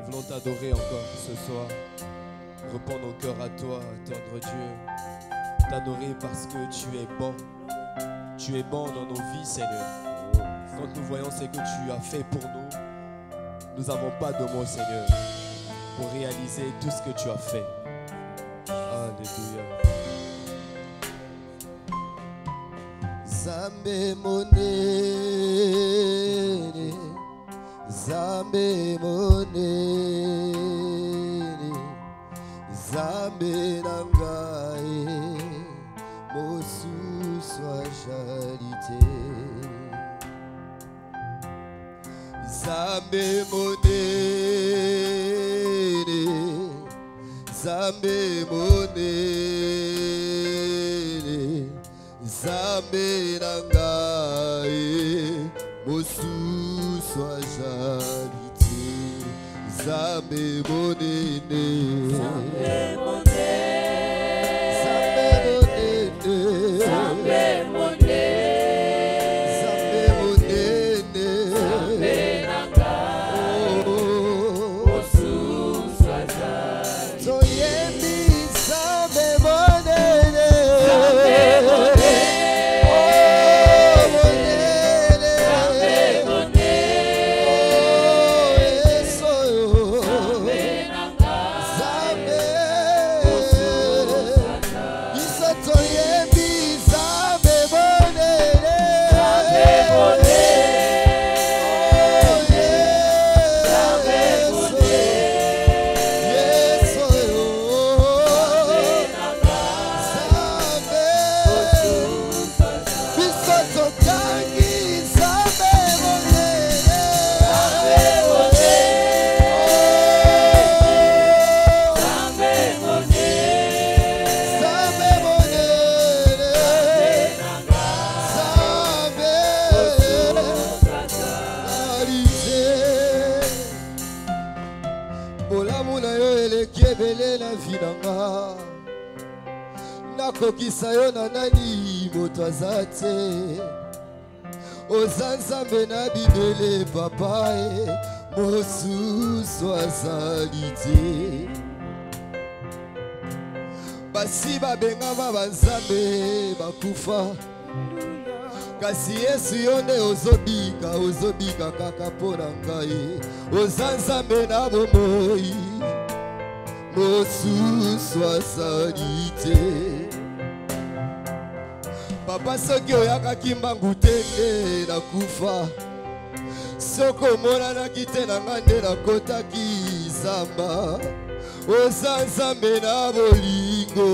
voulons t'adorer encore ce soir. Repends nos cœurs à toi, tendre Dieu. T'adorer parce que tu es bon. Tu es bon dans nos vies, Seigneur. Quand nous voyons ce que tu as fait pour nous, nous n'avons pas de mots, Seigneur, pour réaliser tout ce que tu as fait. Alléluia. Zambe monene, Zambe monene, Zambe nangae, mosu soit charité. Zambe monene, Zambe monene, Zambe nangae, mosu soit charité. Zambe monene, Zambe monene, Zambe monene, Zambe monene, Zambe monene, Zambe nangae, mosu soit charité. Toyebi Zambe monene, Zambe monene. Nakokisa yo na nani moto aza te. Oza Nzambe na Bibele papa e, mosusu azali te. Basi babengama banzambe bakufa, kasi Yesu yo nde ozobika kaka mpo na ngai. Oza Nzambe na bomoi, mosusu azali te. Papa soki oyakaki mbangu te nde nakufa, soki omonanaki te na ngai nde nakotaki zamba. Oza Nzambe na bolingo,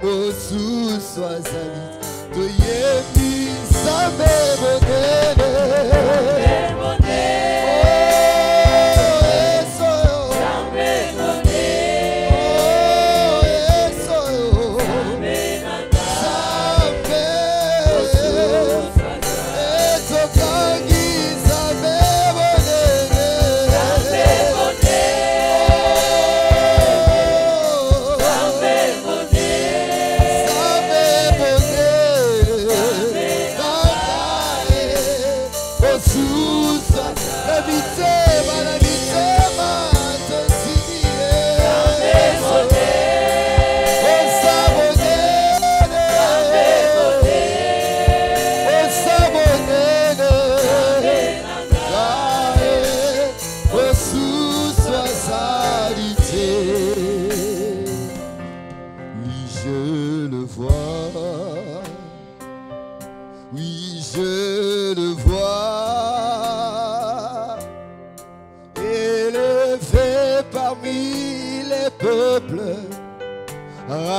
mosusu azali te. Toyebi Nzambe monene,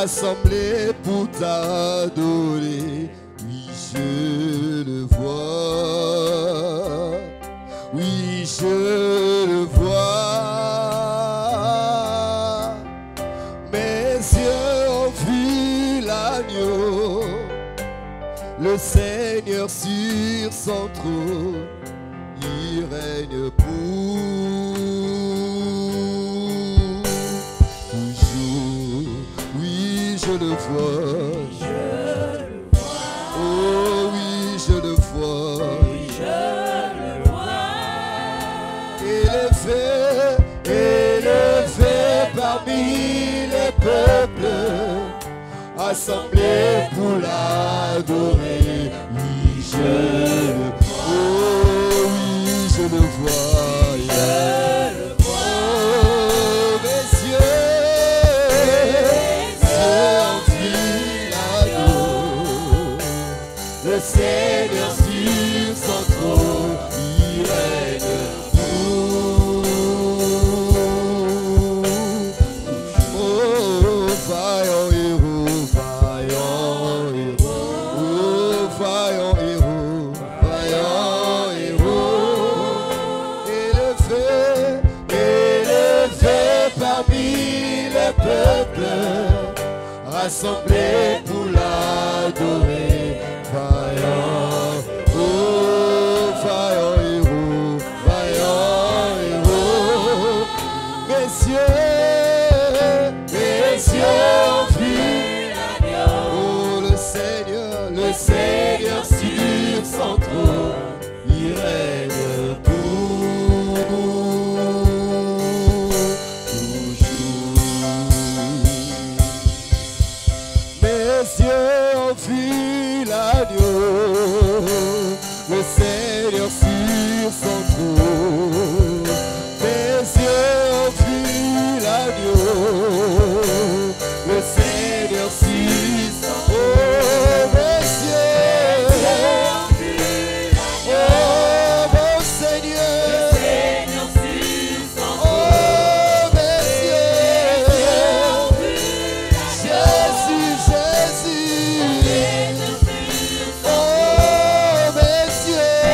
rassemblés pour t'adorer. Oui, je le vois. Oui, je le vois. Mes yeux ont vu l'agneau, le Seigneur sur son trône. Il règne pour je le vois, oh oui, je le vois, et les faits rassemblés pour l'adorer. Oui, je le vois. Oh oui, je le vois. Yeah. Oh, messieurs, enfuient l'agneau. Le Seigneur sur son trône, il règne. Oh, vaillant héros, vaillant héros. Oh, vaillant héros, vaillant héros. Élevé parmi le peuple, rassemblés pour l'adorer. Vaillant, oh, vaillant héros, vaillant héros. Messieurs, enfuient l'agneau. Oh, le Seigneur sur son trône, il règne pour toujours. Messieurs, enfuient l'agneau. Le Seigneur sur son trône. Messieurs, enfuient l'agneau. Le Seigneur sur son trône. Oh, messieurs, oh, mon Seigneur. Oh, messieurs, Jésus. Oh, messieurs,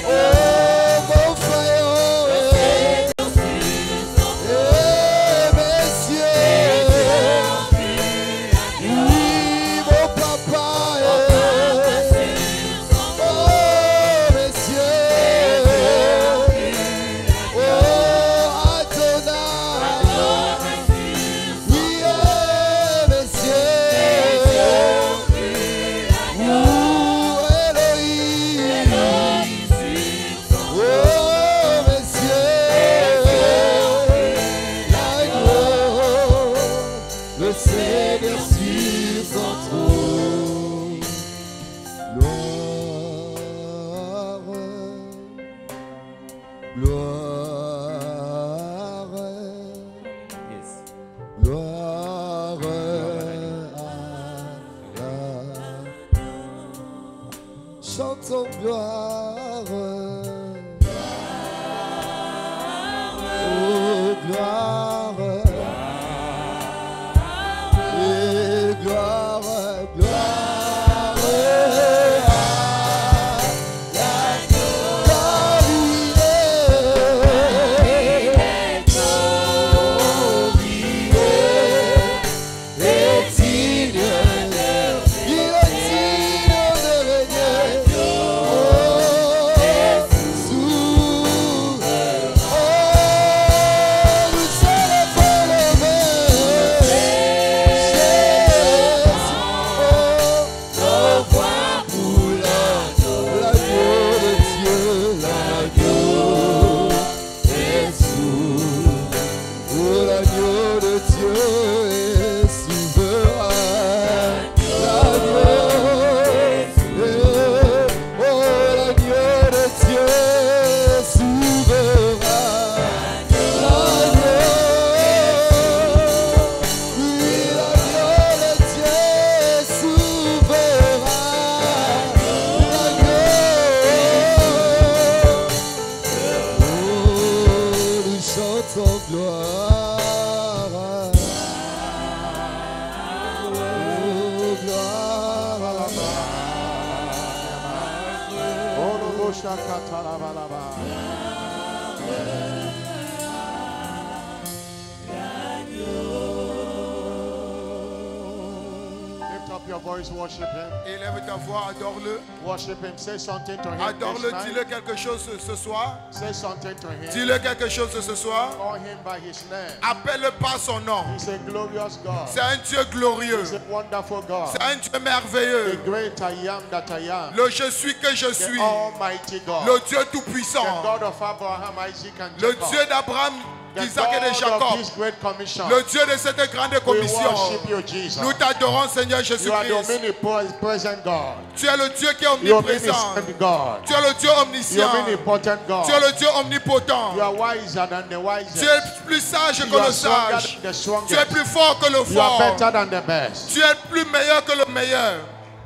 oh, mon frère. Eh, messieurs, oui, mon papa. Oh, messieurs, oh, Adonai. Oui, messieurs, oh, Elohim. Oh, messieurs, l'agneau, le Seigneur sur son trône. Gloire, gloire, gloire. Chantons gloire. Oh, gloire. Et gloire, gloire. Lift up your voice, worship him. Élève ta voix, adore-le. Worship him. Say something to him. Adore-le, this dis-le night. quelque chose ce soir. Say something to him. Dis-le quelque chose ce soir. Call him by his name. Appelle-le par son nom. He's a glorious God. C'est un Dieu glorieux. He's a wonderful God. C'est un Dieu The merveilleux. great I am that I am. Le je suis que je The suis. Almighty God. Le Dieu The tout-puissant. God of Abraham, Isaac, and Le Jacob. Dieu d'Abraham, The d'Isaac et de God of Jacob, this great commission. le Dieu de cette grande We commission. worship you, Jesus. Nous t'adorons, Seigneur You are the Jésus-Christ. omnipresent God. Tu es le Dieu qui est You omniprésent. omniscient God. Tu es le Dieu You omniscient. omnipotent God. Tu es le Dieu omnipotent. You are wiser than the Tu wisest. es plus sage que You le are stronger sage. than the Tu es strongest. plus fort que le You are fort. better than the best. Tu es plus meilleur que le meilleur.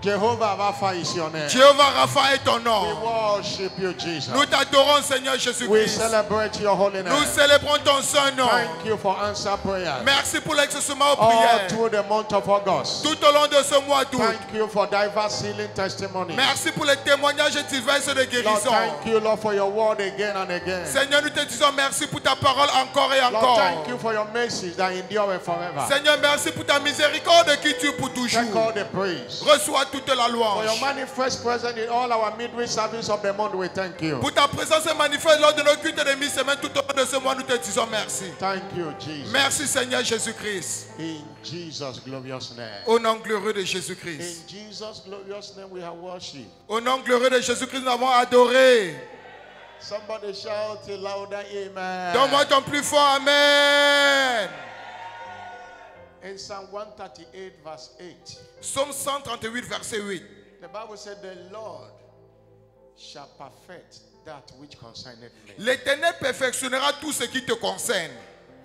Jehovah Rapha is your name. Jéhovah Rapha est ton We nom. worship you, Jesus. Nous t'adorons, Seigneur We Jésus-Christ. celebrate your holy Nous name. célébrons ton saint nom. Thank you for answer prayers. Merci pour l'exaucement aux All prières. through the month of August. Tout au long de ce mois d'août. Thank you for diverse healing testimonies. Merci pour les témoignages divers de Lord, guérison. thank you, Lord, for your word again and again. Seigneur, nous te disons merci pour ta parole encore et Lord, encore. thank you for your mercies that endure forever. Seigneur, merci pour ta miséricorde qui tue pour Take toujours. all the praise. Reçois toute la For your louange. manifest presence in all our midweek service of the month, we thank you. Pour ta présence manifeste lors de nos cultes de mi-semaine tout au long de ce mois, nous te disons merci. Thank you, Jesus. Merci Seigneur Jésus-Christ. In Jesus' glorious name. Au nom glorieux de Jésus-Christ. In Jesus' glorious name, we have worship. Au nom glorieux de Jésus-Christ, nous avons adoré. Somebody shout it louder, amen. Donne-moi ton plus fort Amen. In Psalm 138, verse 8, Psaume 138, verset 8. the Bible said, the Lord shall perfect that which concerneth me. L'Éternel perfectionnera tout ce qui te concerne.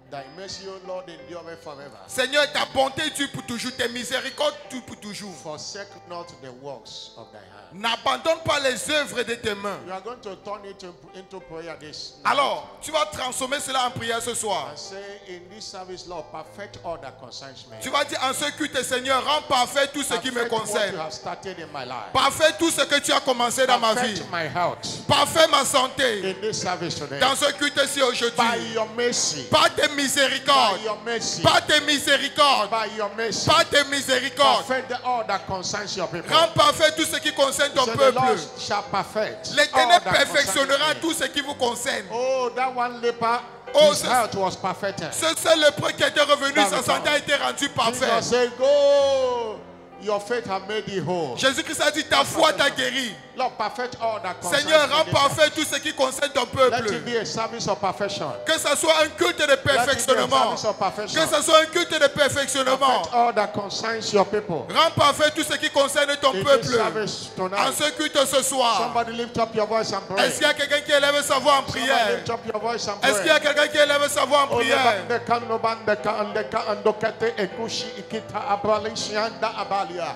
Thy mercy, O Lord, endureth forever. Seigneur, ta bonté dure pour toujours, tes miséricordes durent pour toujours. Forsake not the works of thy hand. N'abandonne pas les œuvres de tes mains. You are going to turn it into prayer this night. Alors, tu vas transformer cela en prière ce soir. And say, in this service, Lord, perfect all that concerns me. Tu vas dire en ce culte, Seigneur, rends parfait tout ce qui me Perfect what you concerne. have started in my life. Parfait tout ce que tu as commencé dans ma vie. Perfect my health. Parfait ma santé. In this service today. Dans ce culte-ci By aujourd'hui. your mercy. Par tes By miséricordes. your mercy. Par tes miséricordes. By your mercy. Par tes miséricordes. Perfect all that concerns your people. Rends parfait tout ce qui concerne ton So the peuple. Lord shall perfect L'Éternel all that perfectionnera concerns me. tout ce qui vous concerne. Oh, that one leper, Oh, his ce- health was perfected. Ce seul lépreux qui était revenu, sa santé a été rendue parfaite. Jesus said, go, your faith has made you whole. Jésus-Christ a dit, ta foi t'a guéri. Lord, perfect all that concerns Seigneur, me rends this parfait tout ce qui concerne ton Let peuple. it be a service of perfection. Que ce soit un culte de Let it be a perfectionnement. service of perfection. Que ce soit un culte de perfectionnement. Perfect all that concerns your people. Rends parfait tout ce qui concerne ton In this peuple. service En tonight, ce culte ce soir. somebody lift up your voice and pray. Est-ce qu'il y a quelqu'un qui élève sa voix en Somebody prière? lift up your voice and Est-ce qu'il y a pray. quelqu'un qui élève sa voix en Oh, prière? lebandeka, nobandeka, andeka, andokete, ekushi, ikita, abrali, shianda, abalia.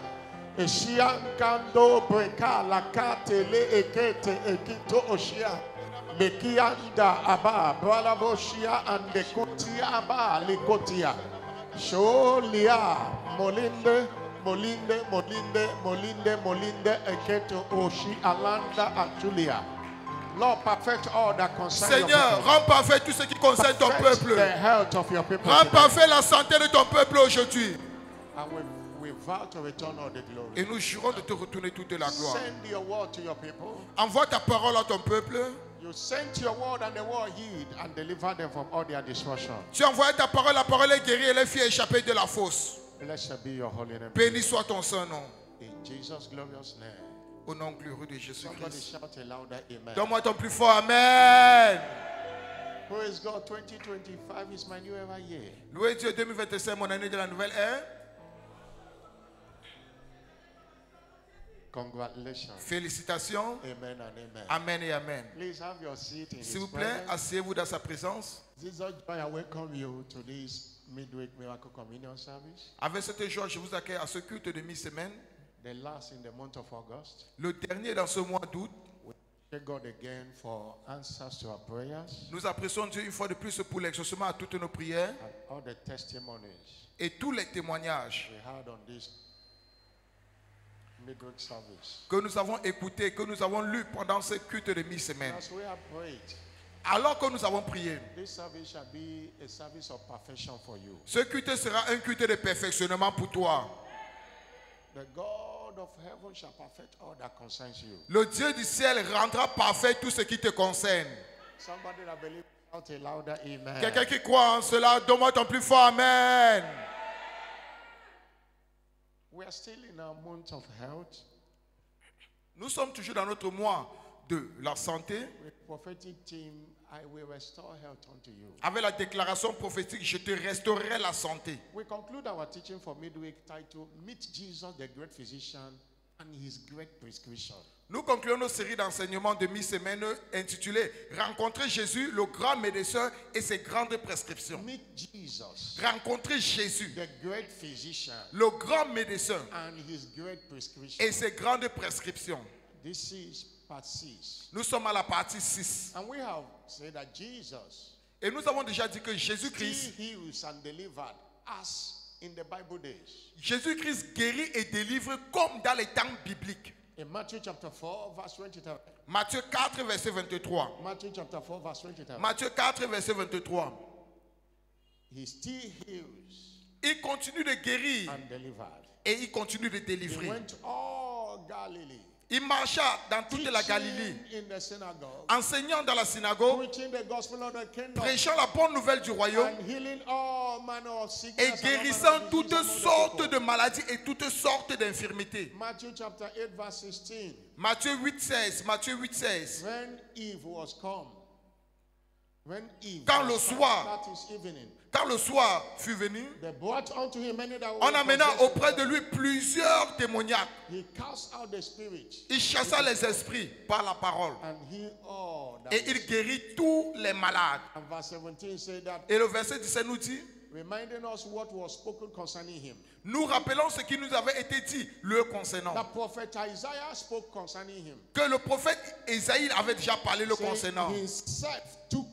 Eshiankando, breka, lakate, le, ekete, ekito, oshia. Mekianda, aba, bralaboshia, andekutia, aba, likotia. Sholia, molinde, molinde, molinde, molinde, molinde, eketo, oshi, alanda, atulia. Lord, perfect all that concerns your Seigneur, people. rends parfait tout ce qui concerne ton Perfect peuple. the health of your people. Rends today. parfait la santé de ton peuple aujourd'hui. And we vow to return all the glory. Et nous jurons de te retourner toute la gloire. Send your word to your people. Envoie ta parole à ton peuple. You sent your word and the word healed and delivered them from all their destruction. Tu envoies ta parole, la parole est guérie et les filles échappées de la fosse. Blessed be your holy name. Béni soit ton saint nom. In Jesus' glorious name. Au nom glorieux de Somebody Jésus-Christ. shout a louder amen. Donne-moi ton plus fort Amen. Praise God. 2025 is my new ever year. Loué Dieu, 2025, mon année de la nouvelle ère. Congratulations. Félicitations. Amen and amen. Amen et Amen. Please have your seat in S'il His vous plaît, presence. asseyez-vous dans sa présence. Jesus, I welcome you to this midweek miracle communion service, Avec cette joie, je vous accueille à ce culte de mi-semaine. the last in the month of August. Le dernier dans ce mois d'août. Thank God again for answers to our prayers Nous apprécions Dieu une fois de plus pour l'exaucement à toutes nos prières and all the testimonies et tous les témoignages we had on this midweek service. que nous avons écoutés, que nous avons lus pendant ce culte de mi-semaine. As we have prayed, Alors que nous avons prié, this service shall be a service of perfection for you. ce culte sera un culte de perfectionnement pour toi. The God of heaven shall perfect all that concerns you. Le Dieu du ciel rendra parfait tout ce qui te concerne. Somebody that believes, shout a louder amen. Quelqu'un qui croit en cela, donne-moi ton plus fort Amen. We are still in our month of health. Nous sommes toujours dans notre mois de la santé, with prophetic team, I will restore health unto you. avec la déclaration prophétique, je te restaurerai la santé. We conclude our teaching for midweek titled Meet Jesus, the Great Physician, and His Great Prescription. Nous concluons nos séries d'enseignements de mi-semaine intitulées Rencontrer Jésus, le grand médecin et ses grandes prescriptions. Meet Jesus, Rencontrer Jésus, the Great Physician, le grand médecin and His Great Prescription. et ses grandes prescriptions. This is part 6. Nous sommes à la partie 6. And we have said that Jesus Et nous avons déjà dit que still Jésus-Christ, heals and delivered as in the Bible days. Jésus-Christ guérit et délivre comme dans les temps bibliques. In Matthew chapter 4, verse 23. Matthieu 4, verset 23. Matthew chapter 4, verse 23. Matthieu 4, verset 23. He still heals Il continue de guérir and delivered. et il continue de He délivrer. went all Galilee, Il marcha dans toute la Galilée, teaching in the synagogue, enseignant dans la synagogue, preaching the gospel of the kingdom, prêchant la bonne nouvelle du royaume and healing all manner of et sickness and all guérissant manner of toutes disease among the sortes people. de maladies et toutes sortes d'infirmités. Matthew chapter 8, verse 16. Matthieu 8, 16. Matthieu 8, 16. When Eve was come, Quand le soir, that is evening, quand le soir fut venu, they brought unto him many that on were amena possessed auprès of de devils. lui plusieurs démoniaques. He cast out the spirit Il chassa les esprits par la parole and healed all that et was il sick. guérit tous les malades. And verse 17 said that, Et le verset 17 nous dit, reminding us what was spoken concerning him. nous rappelons ce qui nous avait été dit le concernant. The prophet Isaiah spoke concerning him. Que le prophète Isaïe avait déjà parlé le Saying, concernant. himself took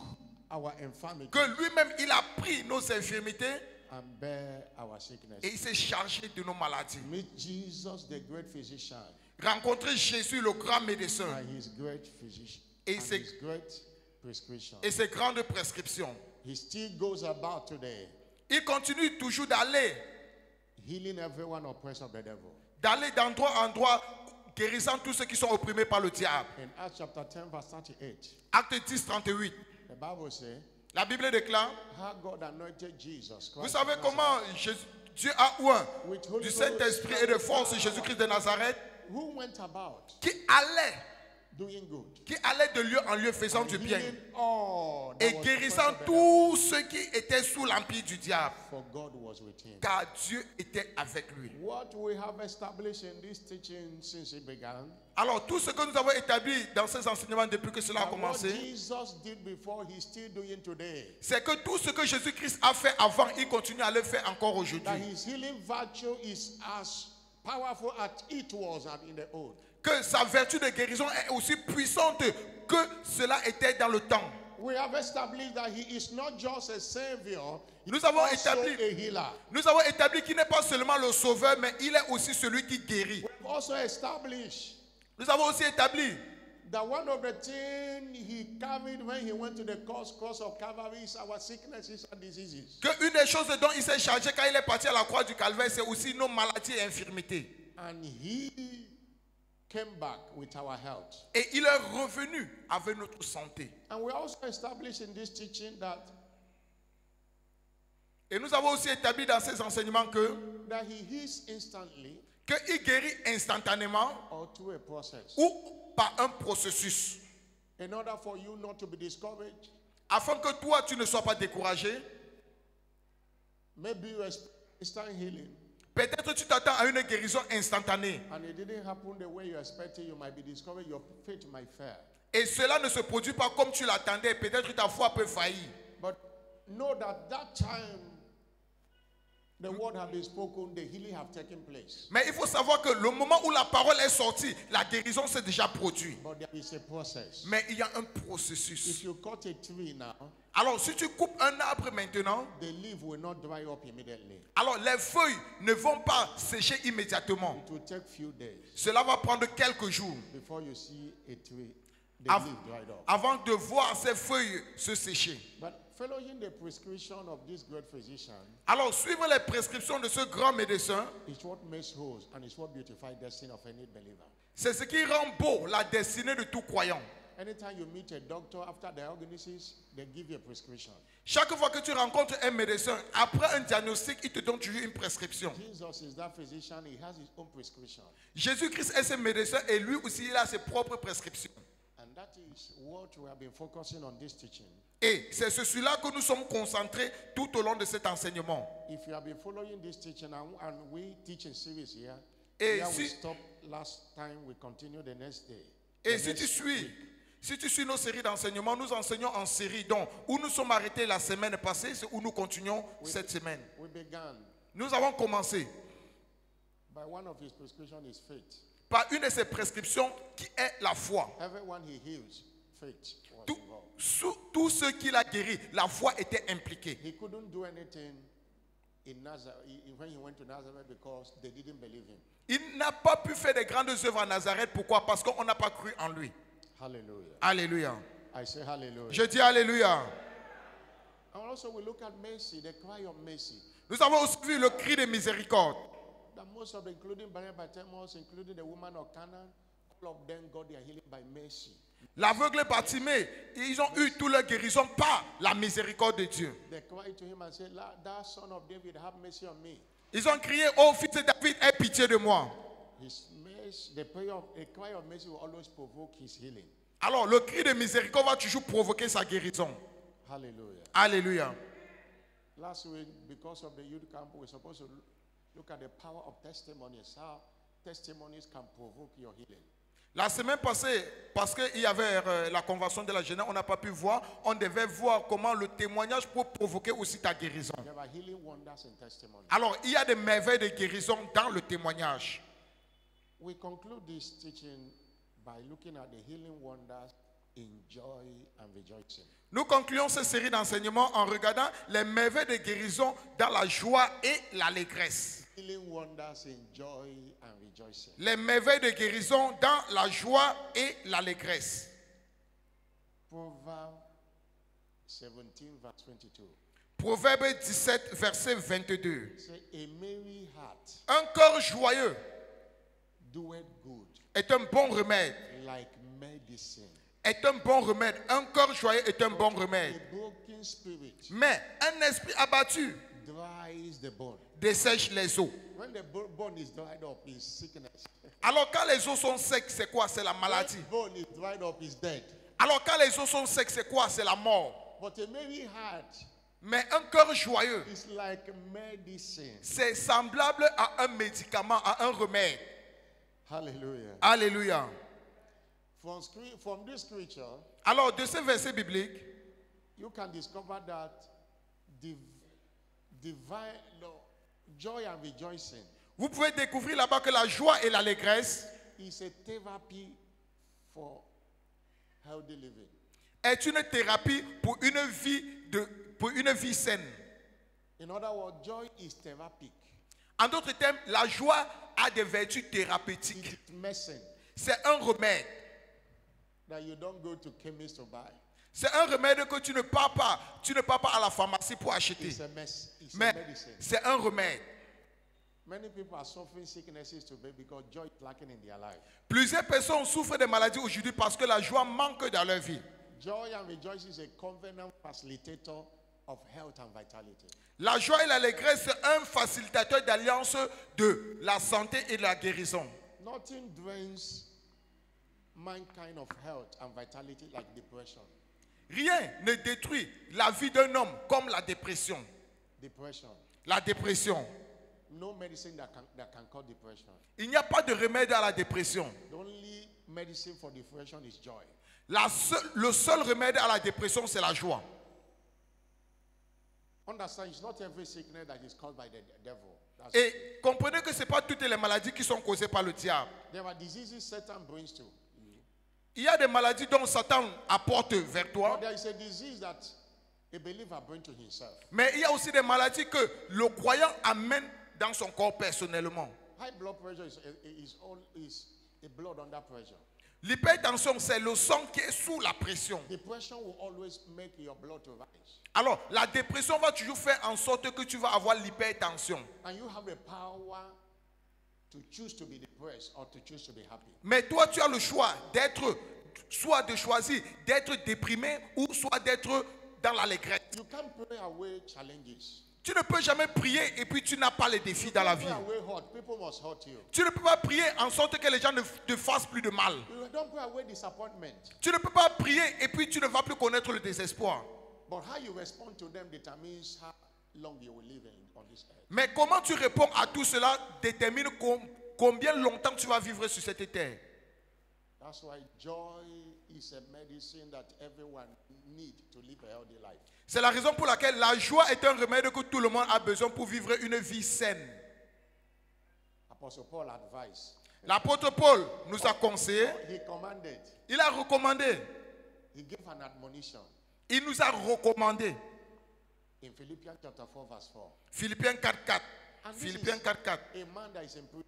our infirmity Que lui-même, il a pris nos infirmités and bare our sickness. et il s'est chargé de nos maladies. Meet Jesus, the great physician, Rencontrer Jésus, le grand médecin, and his great physician, Et and c'est- his great prescription. et ses grandes prescriptions. He still goes about today, Il continue toujours d'aller healing everyone oppressed of the devil. d'endroit en endroit, guérissant tous ceux qui sont opprimés par le diable. In Acts chapter 10, verse 38, Acte 10, 38. the Bible says, La Bible déclare, how God anointed Jesus vous Christ savez of comment Nazareth, Dieu a oint with Holy du Ghost Saint-Esprit et de force Jésus-Christ de Nazareth, who went about qui allait doing good, de lieu en lieu faisant du bien healing all that et was guérissant oppressed of the devil, tous ceux qui étaient sous l'empire du diable, for God was with him. car Dieu était avec lui. What we have established in this teaching since it began, Alors, tout ce que nous avons établi dans ces enseignements depuis que cela a and what commencé, Jesus did before, he's still doing today. c'est que tout ce que Jésus-Christ a fait avant, il continue à le faire encore That aujourd'hui. his healing virtue is as powerful as it was in the old. Que sa vertu de guérison est aussi puissante que cela était dans le temps. We have established that he is not just a savior, Nous avons also établi, a healer. nous avons établi qu'il n'est pas seulement le sauveur, mais il est aussi celui qui guérit. We've also established Nous avons aussi établi that one of the things he carried when he went to the cross of Calvary is our sicknesses and diseases. que une des choses dont il s'est chargé quand il est parti à la croix du Calvaire, c'est aussi nos maladies et infirmités. And he came back with our health. Et il est revenu avec notre santé. And we also established in this teaching that Et nous avons aussi établi dans ces enseignements that he heals instantly qu'il guérit instantanément or through a process. ou par un processus. In order for you not to be discouraged, Afin que toi, tu ne sois pas découragé. maybe you expect instant healing Peut-être tu t'attends à une guérison instantanée. and it didn't happen the way you expected. You might be discouraged. Your faith might fail. Et cela ne se produit pas comme tu l'attendais. Peut-être ta foi peut faillir. But know that that time the word have been spoken, the healing have taken place. Mais il faut savoir que le moment où la parole est sortie, la guérison s'est déjà produite. But there is a process. Mais il y a un If processus. you cut a tree now, Alors si tu coupes un arbre maintenant, the leaf will not dry up immediately. alors les feuilles ne vont pas sécher immédiatement. It will take few days Cela va prendre quelques jours before you see a tree, the av- leaf dried up. avant de voir ces feuilles se sécher. But following the prescription of this great physician Alors suivre les prescriptions de ce grand médecin, is what makes whole and is what beautifies the destiny of any believer. c'est ce qui rend beau la destinée de tout croyant. Anytime you meet a doctor after diagnosis, they give you a prescription. Chaque fois que tu rencontres un médecin, après un diagnostic, il te donne toujours une prescription. Jesus is that physician, he has his own prescription. Jésus-Christ est ce médecin et lui aussi, il a ses propres prescriptions. And that is what we have been focusing on this teaching. Et c'est sur cela que nous sommes concentrés tout au long de cet enseignement. If you have been following this teaching and we teaching series here, Et here we si- stopped last time, we continue the next day. Et The si tu next suis, week. si tu suis nos séries d'enseignement, nous enseignons en série. Donc, où nous sommes arrêtés la semaine passée, c'est où nous continuons cette semaine. We began Nous avons commencé by one of his prescriptions is faith. par une de ses prescriptions qui est la foi. Everyone he heals, faith was Tout, involved. tout ce qu'il a guéri, la foi était impliquée. He couldn't do anything in Nazareth when he went to Nazareth because they didn't believe him. Il n'a pas pu faire des grandes œuvres à Nazareth. Pourquoi? Parce qu'on n'a pas cru en lui. Hallelujah. Alléluia. I say hallelujah. Je dis Alléluia. And also we look at mercy, the cry of mercy. Nous avons aussi vu le cri de miséricorde. That most of them, including Bartimaeus, including the woman of Canaan, all of them got their healing by mercy. L'aveugle Bartimée, ils ont eu toute leur guérison par la miséricorde de Dieu. They cried to him and said, "Thou son of David, have mercy on me." Ils ont crié, oh fils de David, aie pitié de moi. His mercy, the cry of mercy will always provoke his healing. Alors le cri de miséricorde va toujours provoquer sa guérison. Hallelujah. Alléluia. Last week, because of the youth camp, we're supposed to look at the power of testimonies, how testimonies can provoke your healing. La semaine passée, parce qu'il y avait la convention de la jeunesse, on n'a pas pu voir. On devait voir comment le témoignage peut provoquer aussi ta guérison. There are healing wonders in testimony. Alors, il y a des merveilles de guérison dans le témoignage. We conclude this teaching by looking at the healing wonders in joy and rejoicing. Nous concluons cette série d'enseignements en regardant les merveilles de guérison dans la joie et l'allégresse. Healing wonders in joy and rejoicing. Les merveilles de guérison dans la joie et l'allégresse. Proverbs 17, verse 22. Proverbe 17, verset 22. Say, a merry heart Un cœur joyeux doeth good, est un bon remède. like medicine. Est un bon remède. Un cœur joyeux est un bon remède. A broken spirit Mais un esprit abattu dries the bone. dessèche les os. When the bone is dried up, is sickness. Alors quand les os sont secs, c'est quoi? C'est la maladie. When bone is dried up, is dead. Alors quand les os sont secs, c'est quoi? C'est la mort. But a merry heart Mais un cœur joyeux, is like medicine. c'est semblable à un médicament, à un remède. Hallelujah. Alléluia. From this scripture, Alors de ce verset biblique, you can discover that divine joy and rejoicing vous pouvez découvrir là-bas que la joie et l'allégresse is a therapy for healthy living. est une thérapie pour une vie saine. In other words, joy is therapeutic. En d'autres termes, la joie a des vertus thérapeutiques. It's medicine C'est un remède. that you don't go to chemist to buy. C'est un remède que tu ne pars pas. Tu ne pars pas à la pharmacie pour acheter. It's a Mais medicine. c'est un remède. Many people are suffering sicknesses today because joy is lacking in their life. Plusieurs personnes souffrent de maladies aujourd'hui parce que la joie manque dans leur vie. Joy and rejoicing is a covenant facilitator of health and vitality. La joie et l'allégresse, c'est un facilitateur d'alliance de la santé et de la guérison. Nothing drains mankind of health and vitality like depression. Rien ne détruit la vie d'un homme comme la dépression. Depression. La dépression. No medicine that can cause depression. Il n'y a pas de remède à la dépression. The only medicine for depression is joy. Le seul remède à la dépression, c'est la joie. Understand, it's not every sickness that is caused by the devil. Et comprenez que ce n'est pas toutes les maladies qui sont causées par le diable. There are diseases Satan brings to. Il y a des maladies dont Satan apporte vers toi. But there is a disease that a believer brings to himself. Mais il y a aussi des maladies que le croyant amène dans son corps personnellement. High blood pressure is a blood under pressure. L'hypertension, c'est le sang qui est sous la pression. Depression will always make your blood to rise. Alors, la dépression va toujours faire en sorte que tu vas avoir l'hypertension. And you have the power to choose to be depressed or to choose to be happy. Mais toi, tu as le choix soit de choisir d'être déprimé ou soit d'être dans l'allégresse. You can't pray away challenges. Tu ne peux jamais prier et puis tu n'as pas les défis dans la vie. Don't pray away hurt. People must hurt you. Tu ne peux pas prier en sorte que les gens ne te fassent plus de mal. Don't pray away disappointment. Tu ne peux pas prier et puis tu ne vas plus connaître le désespoir. But how you respond to them determines how long you will live on this earth. Mais comment tu réponds à tout cela détermine combien longtemps tu vas vivre sur cette terre. That's why joy is a medicine that everyone needs to live a healthy life. C'est la raison pour laquelle la joie est un remède que tout le monde a besoin pour vivre une vie saine. Apostle Paul advised. L'apôtre Paul nous a conseillé, He commanded. il a recommandé, He gave an admonition il nous a recommandé. in Philippians chapter 4 verse 4. Philippiens 4.4. And this Philippiens is 4.4. a man that is in prison.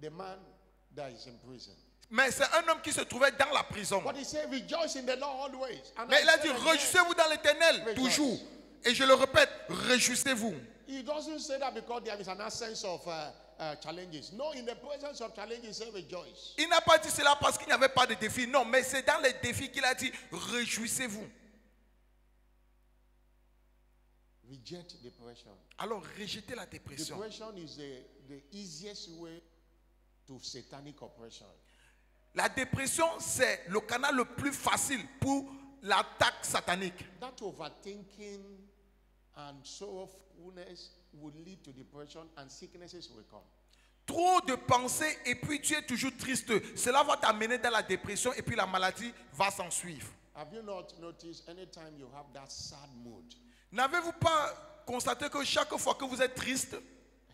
The man that is in prison. Mais c'est un homme qui se trouvait dans la prison. But he said, rejoice in the Lord always. And Mais I il a said dit, again, réjouissez-vous dans l'éternel, Rejoice. toujours. Et je le répète, réjouissez-vous. He doesn't say that because there is an absence of challenges. No, in the presence of challenges, he said rejoice. Il n'a pas dit cela parce qu'il n'y avait pas de défi. Non, mais c'est dans les défis qu'il a dit, réjouissez-vous. Reject depression. Alors, rejetez la dépression. Depression is the easiest way to satanic oppression. La dépression, c'est le canal le plus facile pour l'attaque satanique. That overthinking and sorrowfulness will lead to depression and sicknesses will come. Trop de pensées et puis tu es toujours triste. Cela va t'amener dans la dépression et puis la maladie va s'en suivre. Have you not noticed anytime you have that sad mood, N'avez-vous pas constaté que chaque fois que vous êtes triste,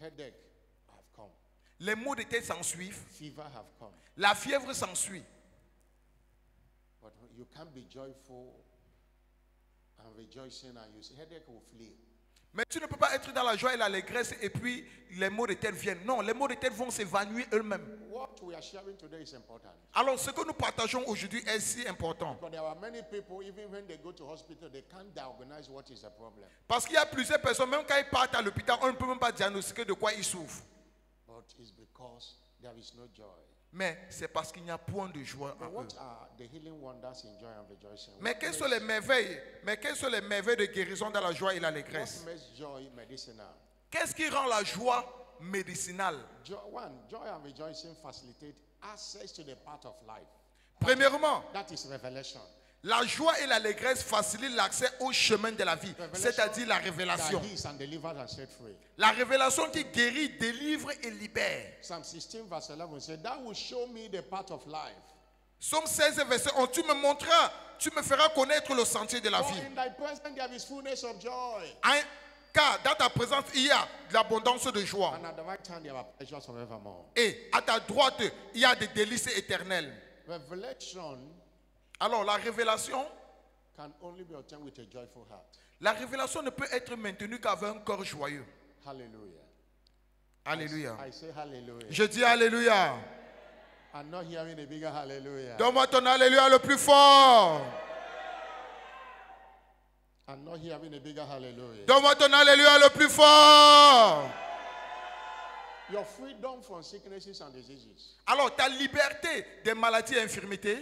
headache have come, les maux de tête s'en suivent, fever have come, la fièvre s'ensuit. but you can't be joyful and rejoicing and you say headache will flee. Mais tu ne peux pas être dans la joie et l'allégresse et puis les maux de tête viennent. Non, les maux de tête vont s'évanouir eux-mêmes. What we are sharing today is important. Alors ce que nous partageons aujourd'hui est si important. Because there are many people, even when they go to hospital, they can't diagnose what is the problem. Parce qu'il y a plusieurs personnes, même quand ils partent à l'hôpital, on ne peut même pas diagnostiquer de quoi ils souffrent. But it's because there is no joy. Mais c'est parce qu'il n'y a point de joie en But eux. what are the healing wonders in joy and rejoicing? Mais quelles sont les merveilles? Mais quelles sont les merveilles de guérison dans la joie et l'allégresse? What makes joy medicinal? Qu'est-ce qui rend la joie médicinale? Joy and rejoicing facilitate access to the path of life. Premièrement, That is revelation. la joie et l'allégresse facilitent l'accès au chemin de la vie, c'est-à-dire la révélation. That heals and delivers and set free. La révélation qui guérit, délivre et libère. Psalm 16 verse 11 said, "That will show me the path of life. Psaume 16, verset 11, tu me montreras, tu me feras connaître le sentier de la For vie. in thy presence there is fullness of joy, Car dans ta présence, il y a de l'abondance de joie. and at the right hand there are pleasures forevermore." Et à ta droite, il y a des délices éternelles. Revelation Alors la révélation can only be obtained with a joyful heart. La révélation ne peut être maintenue qu'avec un corps joyeux. Hallelujah. Alléluia. I say hallelujah. Je dis alléluia. I'm not hearing a bigger hallelujah. Donne-moi ton alléluia le plus fort. I'm not hearing a bigger hallelujah. Donne-moi ton alléluia le plus fort. Your freedom from sicknesses and diseases Alors ta liberté des maladies et infirmités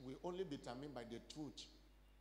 will only be determined by the truth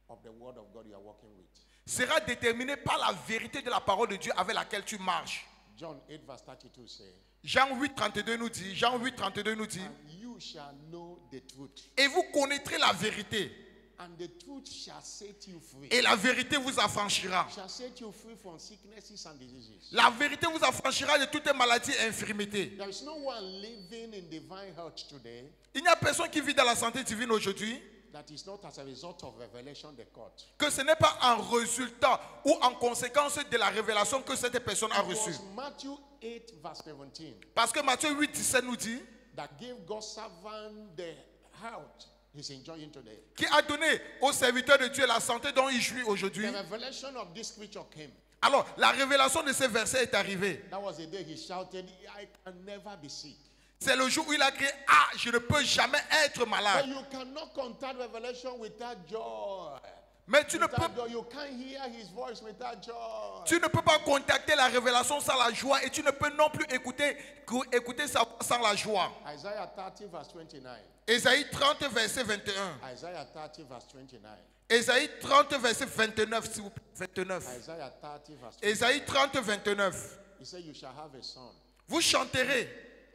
of the word of God you are working with. sera déterminée par la vérité de la parole de Dieu avec laquelle tu marches. John 8 verse 32 says, Jean 8, 32 nous dit, Jean 8, 32 nous dit, "And you shall know the truth, et vous connaîtrez la vérité, and the truth shall set you free." et la vérité vous affranchira. Shall set you free from sicknesses and diseases. La vérité vous affranchira de toutes les maladies et infirmités. There is no one living in divine health today Il n'y a personne qui vit dans la santé divine aujourd'hui that is not as a result of revelation they got. que ce n'est pas un résultat ou en conséquence de la révélation que cette personne a It reçue. was Matthew 8 verse 17 Parce que Matthieu 8, 17 nous dit, that gave God's servant the health he's enjoying today. qui a donné aux serviteurs de Dieu la santé dont il jouit aujourd'hui. The revelation of this scripture came. Alors, la révélation de ces versets est arrivée. That was the day he shouted, "I can never be sick." C'est le jour où il a crié, je ne peux jamais être But malade. you cannot contact revelation without joy. Mais tu ne peux, Without joy, you can't hear his voice without joy. tu ne peux pas contacter la révélation sans la joie et tu ne peux non plus écouter sa voix sans la joie. Isaiah 30 verse 29. Ésaïe 30 verset 21. Isaiah 30 verse 29. Ésaïe 30 verset 29 s'il vous plaît. 29. Isaiah 30 verse 29. Ésaïe 30 29. He said, you shall have a son Vous chanterez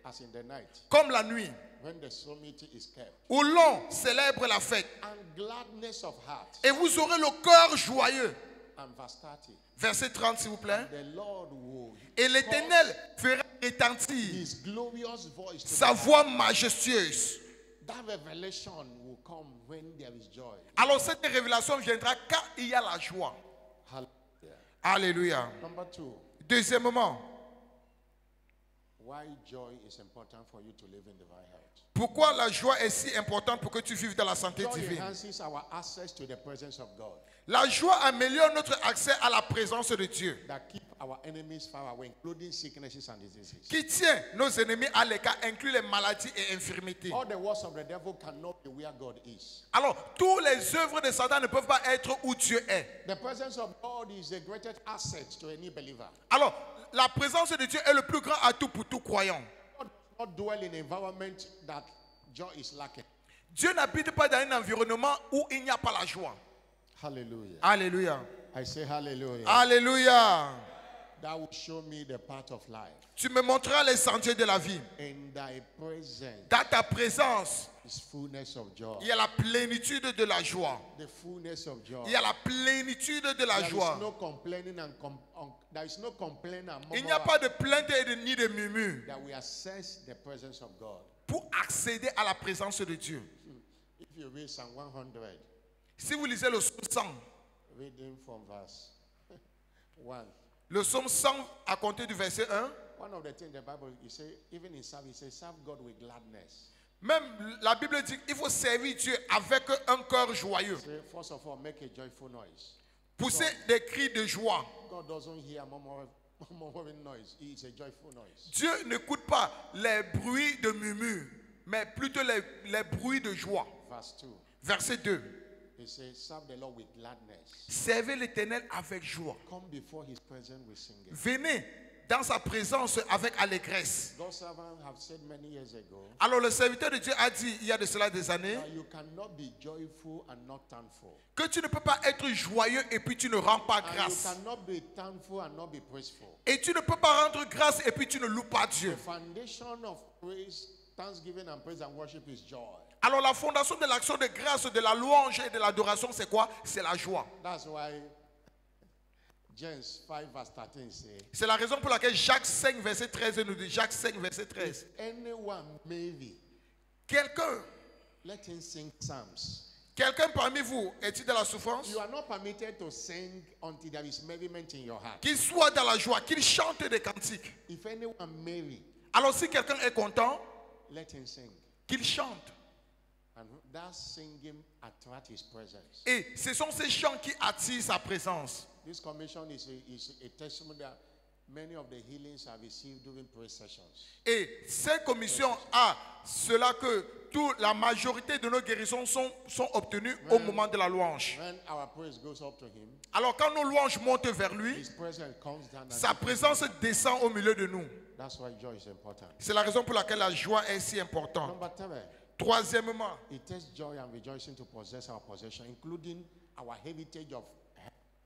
as in the night comme la nuit when the solemnity is kept, où l'on célèbre la fête and gladness of heart. et vous aurez le cœur joyeux. And verse 30. Verset 30 s'il vous plaît. The Lord will Et l'Éternel fera retentir his glorious voice to sa the voix majestueuse. That revelation will come when there is joy. Alors cette révélation viendra quand il y a la joie. Hallelujah. Alléluia. Number 2, Deuxièmement, why joy is important for you to live in divine health. pourquoi la joie est si importante pour que tu vives dans la santé Joy divine? enhances our access to the presence of God, La joie améliore notre accès à la présence de Dieu, that keep our enemies far away, including sicknesses and diseases. qui tient nos ennemis à l'écart, inclut les maladies et infirmités. All the works of the devil cannot be where God is. Alors, toutes les œuvres de Satan ne peuvent pas être où Dieu est. The presence of God is the greatest asset to any believer. Alors, la présence de Dieu est le plus grand atout pour tout croyant. God does not dwell in an environment that joy is lacking. Dieu n'habite pas dans un environnement où il n'y a pas la joie. Hallelujah. Alléluia. I say hallelujah. Alléluia. That will show me the path of life. Tu me montreras les sentiers de la vie. In thy presence Dans ta présence, is fullness of joy. il y a la plénitude de la joie. The fullness of joy. Il y a la plénitude de la There is joie. no complaining and there is no complaining and Il n'y a pas de plainte et ni de murmure that we access the presence of God. pour accéder à la présence de Dieu. If you read Psalm 100, Si vous lisez le psaume 100, reading from verse 1, le psaume 100 à compter du verset 1, one of the things the Bible, you say, even in Psalm, it says, serve God with gladness. même la Bible dit qu'il faut servir Dieu avec un cœur joyeux. Say, first of all, make a joyful noise. Pousser des cris de joie. God doesn't hear murmuring noise. It's a joyful noise. Dieu n'écoute pas les bruits de murmure, mais plutôt les bruits de joie. Verse 2, Verset 2. it says, serve the Lord with gladness. Servez l'Éternel avec joie. Come before his presence with singing. Venez dans sa présence avec allégresse. God's servant have said many years ago Alors le serviteur de Dieu a dit il y a de cela des années that you cannot be joyful and not thankful. que tu ne peux pas être joyeux et puis tu ne rends pas And you grâce. cannot be thankful and not be praiseful. Et tu ne peux pas rendre grâce et puis tu ne loues pas Dieu. The foundation of praise, thanksgiving and praise and worship is joy. Alors la fondation de l'action de grâce, de la louange et de l'adoration, c'est quoi? C'est la joie. That's why James 5 verse 13 says, C'est la raison pour laquelle Jacques 5 verset 13 nous dit, Jacques 5 verset 13. anyone maybe, Quelqu'un let him sing psalms. Quelqu'un parmi vous est-il dans la souffrance? You are not permitted to sing until there is merriment in your heart. Qu'il soit dans la joie, qu'il chante des cantiques. If anyone merry, Alors si quelqu'un est content, let him sing. qu'il chante. And that singing attract his presence. Et ce sont ces chants qui attirent sa présence. This commission is a testimony that many of the healings are received during prayer sessions. Et cette commission a cela que la majorité de nos guérisons sont obtenues au moment de la louange. When our praise goes up to him, Alors quand nos louanges montent vers lui, his presence comes down. sa présence descend au milieu de nous. That's why joy is important. C'est la raison pour laquelle la joie est si importante. Number 3, Troisièmement, it takes joy and rejoicing to possess our possession, including our heritage of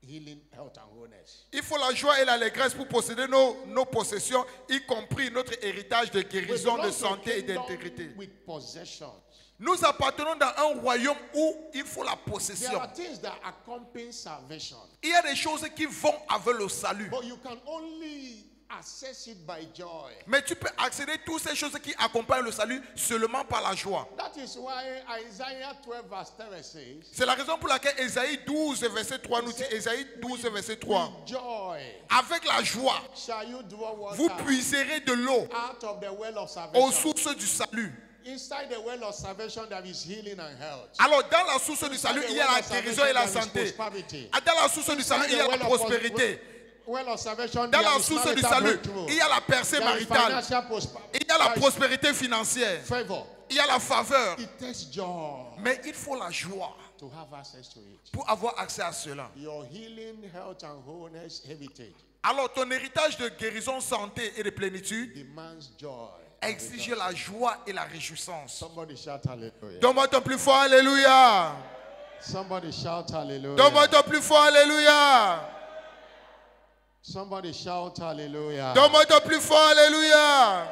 healing, health, and wholeness. il faut la joie et l'allégresse pour posséder nos possessions, y compris notre héritage de guérison, de santé et d'intégrité. With possessions. Nous appartenons dans un royaume où il faut la There possession. are things that accompany salvation, Il y a des choses qui vont avec le salut. but you can only access it by joy. Mais tu peux accéder à toutes ces choses qui accompagnent le salut seulement par la joie. That is why Isaiah 12 verse 13 says, C'est la raison pour laquelle Ésaïe 12 verset 3 nous dit, Ésaïe 12 verset 3, with joy avec la joie, shall you draw water vous puiserez de l'eau out of the well of aux salvation. sources du salut. Inside the well of salvation there is healing and health. Alors dans la source du salut, il y a la guérison et la santé. Dans la source du salut, il y a la prospérité. Well of salvation, Dans there la is source du marital salut, breakthrough. il y a la percée There is maritale. financial prosperity. Il y a la prospérité financière. Favor. Il y a la faveur. It takes joy Mais il faut la joie to to have access to it. pour avoir accès à cela. Your healing, health, and wholeness heritage Alors ton héritage de guérison, santé et de plénitude demands joy. exige la joie et la réjouissance. Somebody shout hallelujah. Donne-moi ton plus fort alléluia. Somebody shout hallelujah. Donne-moi ton plus fort alléluia. Somebody shout hallelujah. Donne-moi ton plus fort alléluia.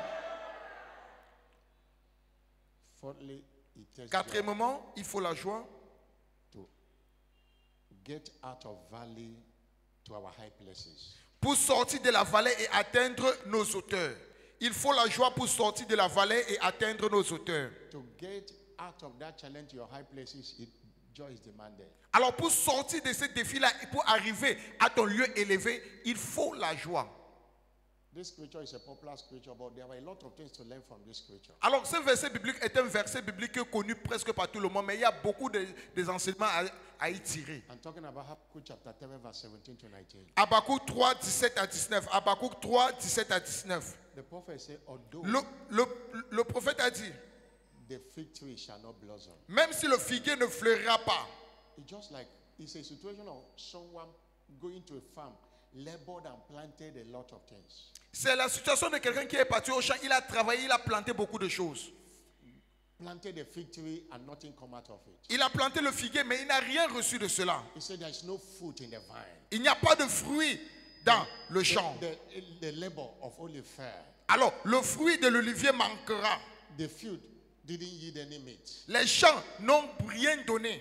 Fourthly, it takes joy Quatrièmement, il faut la joie to get out of valley to our high places. pour sortir de la vallée et atteindre nos hauteurs. Il faut la joie pour sortir de la vallée et atteindre nos hauteurs. To get out of that challenge to your high places, joy is demanded. Alors pour sortir de ce défi-là et pour arriver à ton lieu élevé, il faut la joie. This scripture is a popular scripture, but there are a lot of things to learn from this scripture. Alors ce verset biblique est un verset biblique connu presque par tout le monde, mais il y a beaucoup des enseignements à y tirer. I'm talking about Habakkuk chapter 3, verse 17 to 19. Habakkuk 3, 17 à 19. Habakkuk 3, 17 à 19. The prophet said, although Le prophète a dit, the fig tree shall not blossom. même si le figuier ne fleurira pas, It's just like it's a situation of someone going to a farm, labored and planted a lot of things. c'est la situation de quelqu'un qui est parti au champ, il a travaillé, il a planté beaucoup de choses. Planted a fig tree and nothing come out of it. Il a planté le figuier, mais il n'a rien reçu de cela. He said there's no fruit in the vine. Il n'y a pas de fruit dans le champ. The labor of olive fair. Alors, le fruit de l'olivier manquera. The field didn't yield any meat. Les champs n'ont rien donné.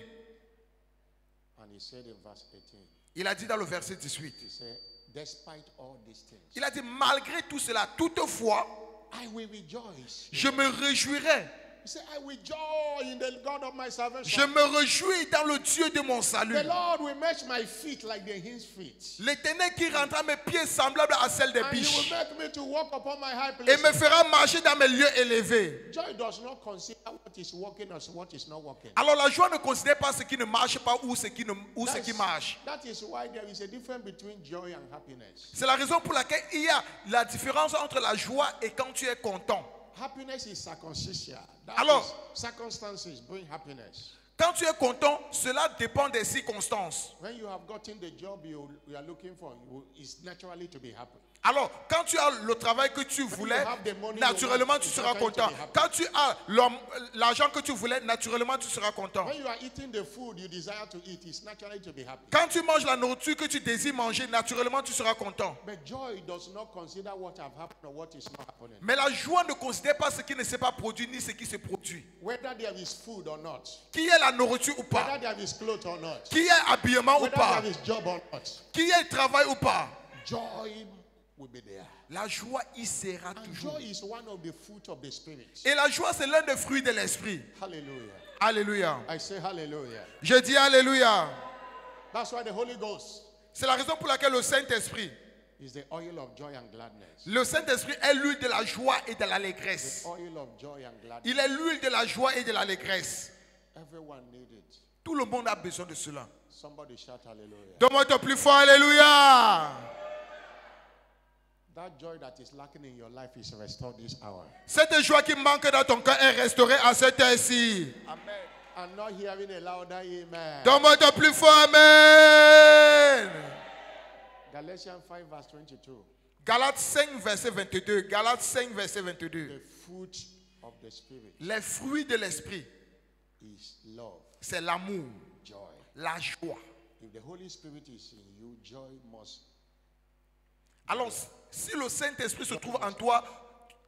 And he said in verse 18, Il a dit dans le verset 18. he said, despite all these things, Il a dit, malgré tout cela, toutefois, I will rejoice. je me réjouirai. He said, I will joy in the God of my Je salvation. me réjouis dans le Dieu de mon salut. The Lord will make my feet like the hind's feet. L'Éternel qui rendra mes pieds semblables à celles des And he will biches make me to walk upon my high et places. me fera marcher dans mes lieux élevés. Joy does not consider what is working as what is not working. Alors la joie ne considère pas ce qui ne marche pas ou ce qui marche. That is why there is a difference between joy and happiness. C'est la raison pour laquelle il y a la différence entre la joie et quand tu es content. Happiness is circumstantial. That Alors, is, circumstances bring happiness. Quand tu es content, cela dépend des circonstances. When you have gotten the job you are looking for, it's naturally to be happy. Alors, quand tu as le travail que tu voulais, naturellement tu seras content. Quand tu as l'argent que tu voulais, naturellement tu seras content. When you are eating the food you desire to eat, it's naturally to be happy. Quand tu manges la nourriture que tu désires manger, naturellement tu seras content. But joy does not consider what have happened or what is not happening. Mais la joie ne considère pas ce qui ne s'est pas produit ni ce qui se produit. Whether there is food or not. Qui est la nourriture ou pas? Whether there is clothes or not. Qui est habillement ou Whether pas? there is job or not. Qui est travail ou pas? Joy will be there. La joie y sera And toujours. joy is one of the fruit of the spirit. Et la joie, c'est l'un des fruits de l'esprit. Hallelujah. Alléluia. I say hallelujah. Je dis alléluia. That's why the Holy Ghost C'est la raison pour laquelle le Saint-Esprit, is the oil of joy and gladness. le Saint-Esprit est l'huile de la joie et de l'allégresse. The oil of joy and gladness. Il est l'huile de la joie et de l'allégresse. Everyone needs it. Tout le monde a besoin de cela. Somebody shout hallelujah. Donne-moi ton plus fort alléluia. That joy that is lacking in your life is restored this hour. Cette joie qui manque dans ton cœur est restaurée à cette heure-ci. Amen. I'm not hearing a louder amen. Donne-moi ton plus fort amen. Galatians 5 verse 22. Galates 5 verset 22. Galates 5 verset 22. The fruit of the spirit Les fruits de l'esprit, is love, c'est l'amour, joy. la joie. If the Holy Spirit is in you, joy must. Alors, si le Saint-Esprit se trouve en toi,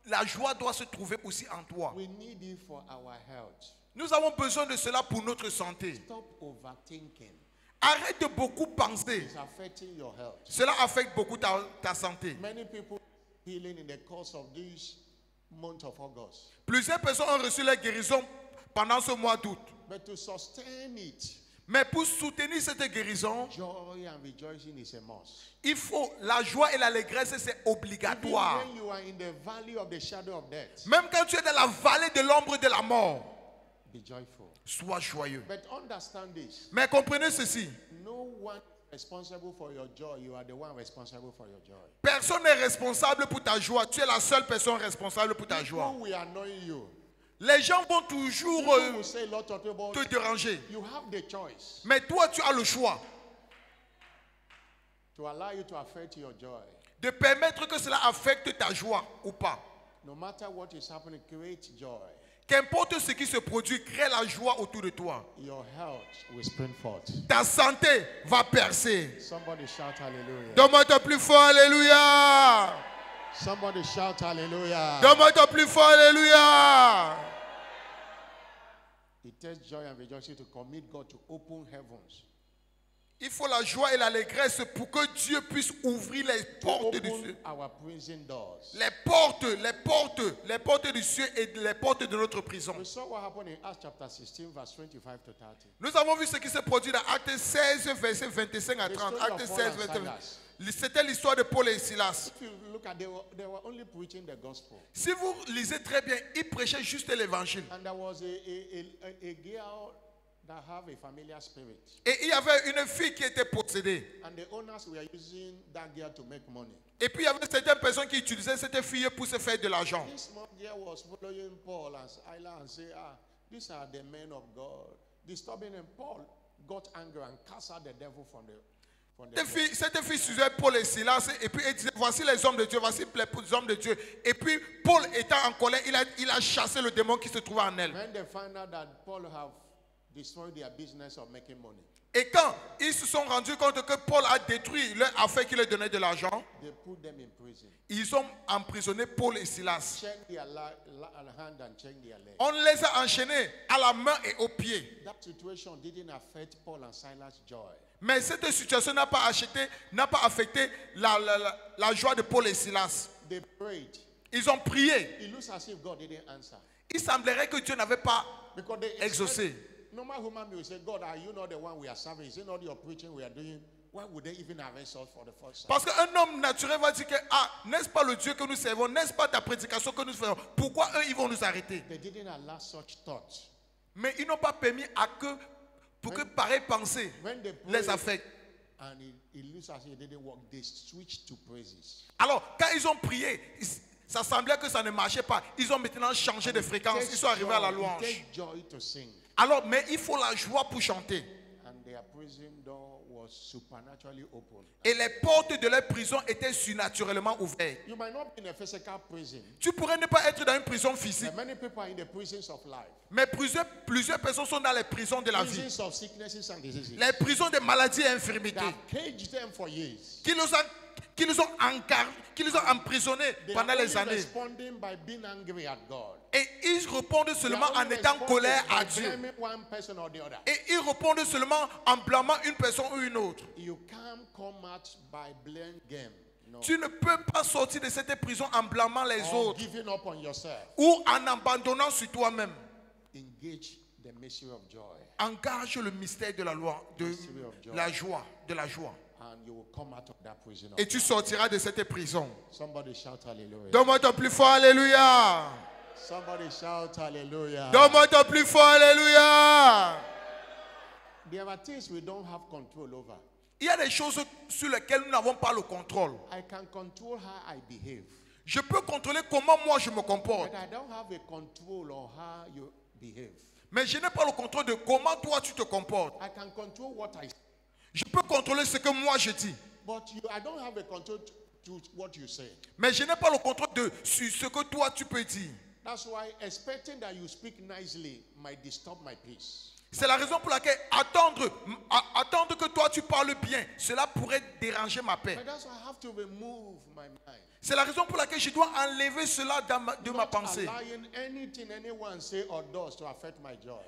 la joie doit se trouver aussi en toi. We need it for our health. Nous avons besoin de cela pour notre santé. Stop overthinking. Arrête de beaucoup penser. It's affecting your health. Cela affecte beaucoup ta santé. Many people healing in the course of this month of August. Plusieurs personnes ont reçu la guérison pendant ce mois d'août. But to sustain it, Mais pour soutenir cette guérison, joy and rejoicing is a must. il faut la joie et l'allégresse, c'est Even obligatoire. when you are in the valley of the shadow of death, Même quand tu es dans la vallée de l'ombre de la mort, be joyful. sois joyeux. But understand this. Mais comprenez ceci, No one is responsible for your joy. You are the one responsible for your joy. personne n'est responsable pour ta joie. Tu es la seule personne responsable pour ta People joie. will annoy you. Les gens vont toujours People will say a lot of things, but te déranger. you have the choice Mais toi, tu as le choix to allow you to affect your joy. de permettre que cela affecte ta joie ou pas. No matter what is happening, create joy. Qu'importe ce qui se produit, crée la joie autour de toi. Your health will spring forth. Ta santé va percer. Somebody shout hallelujah. Donne-moi ton plus fort, alléluia. Somebody shout hallelujah. Donne-moi ton plus fort, alléluia. It takes joy and rejoicing to commit God to open heavens. Il faut la joie et l'allégresse pour que Dieu puisse ouvrir les portes du Open ciel. our prison doors. Les portes du ciel et les portes de notre prison. We saw what happened in Acts chapter 16, verse 25 to 30. Nous avons vu ce qui s'est produit dans Acte 16, verset 25 à 30. Acte 16, verset 25. C'était l'histoire de Paul et Silas. If you look at, they were only preaching the gospel. Si vous lisez très bien, ils prêchaient juste l'évangile. And there was a girl that have a familiar spirit. Et il y avait une fille qui était possédée. And the owners were using that girl to make money. Et puis il y avait certaines personnes qui utilisaient cette fille pour se faire de l'argent. This small girl was following Paul and Silas and say, these are the men of God. Disturbing him. Paul got angry and cast out the devil from the Cette fille suivait Paul et Silas et puis elle disait, voici les hommes de Dieu, voici les hommes de Dieu. Et puis Paul étant en colère, il a chassé le démon qui se trouvait en elle. When they found out that Paul have destroyed their business of making money, Et quand ils se sont rendus compte que Paul a détruit leur affaire qui leur donnait de l'argent, they put them in prison. ils ont emprisonné Paul et Silas. Chain their hand and chain their leg. On les a enchaînés à la main et aux pieds. That situation didn't affect Paul and Silas' joy. Mais cette situation n'a pas affecté la joie de Paul et Silas. They prayed. Ils ont prié. It looks as if God didn't answer. Il semblerait que Dieu n'avait pas Because they exaucé. normal human being will say, God, are you not the one we are serving? Is it not your preaching we are doing? Why would they even arrest us for the first time? Parce qu'un homme naturel va dire que, n'est-ce pas le Dieu que nous servons? N'est-ce pas ta prédication que nous faisons? Pourquoi eux, ils vont nous arrêter? They didn't allow such thoughts. Mais ils n'ont pas permis pour que pareille pensée When they les prayed, affecte. and it looks as if it didn't work, they switched to praises. Alors, quand ils ont prié, ça semblait que ça ne marchait pas. Ils ont maintenant changé de fréquence. Ils sont arrivés à la It louange. takes joy to sing. Alors, mais il faut la joie pour chanter. And their prison door was supernaturally open. Et les portes de leur prison étaient surnaturellement ouvertes. You might not be in a physical prison, Tu pourrais ne pas être dans une prison physique, but many people are in the prisons of life. mais plusieurs personnes sont dans les prisons de la vie. Prisons of sicknesses and diseases. Les prisons de maladies et infirmités. That caged them for years. Qui nous ont emprisonnés They pendant are les only années. responding by being angry at God. Et ils répondent They seulement are en only étant en responding colère à by Dieu. blaming one person or the other. Et ils répondent seulement en blâmant une personne ou une autre. You can't come out by blame game. No. Tu ne peux pas sortir de cette prison en blâmant les Or autres giving up on yourself. ou en abandonnant sur toi-même. Engage the mystery of joy. Engage le mystère de la loi, de la joie, And you will come out of that prison. Et tu sortiras de cette prison. Somebody shout hallelujah. Donne-moi ton plus fort, alléluia. Somebody shout hallelujah. Donne-moi ton plus fort, alléluia. There are things we don't have control over. Il y a des choses sur lesquelles nous n'avons pas le contrôle. I can control how I behave, Je peux contrôler comment moi je me comporte. but I don't have a control on how you behave. Mais je n'ai pas le contrôle de comment toi tu te comportes. I can control what I say, Je peux contrôler ce que moi je dis. but I don't have a control to what you say. Mais je n'ai pas le contrôle sur ce que toi tu peux dire. That's why expecting that you speak nicely might disturb my peace. C'est la raison pour laquelle attendre que toi tu parles bien, cela pourrait déranger ma paix. But that's why I have to remove my mind. C'est la raison pour laquelle je dois enlever cela de ma Not pensée. allowing anything anyone say or does to affect my joy.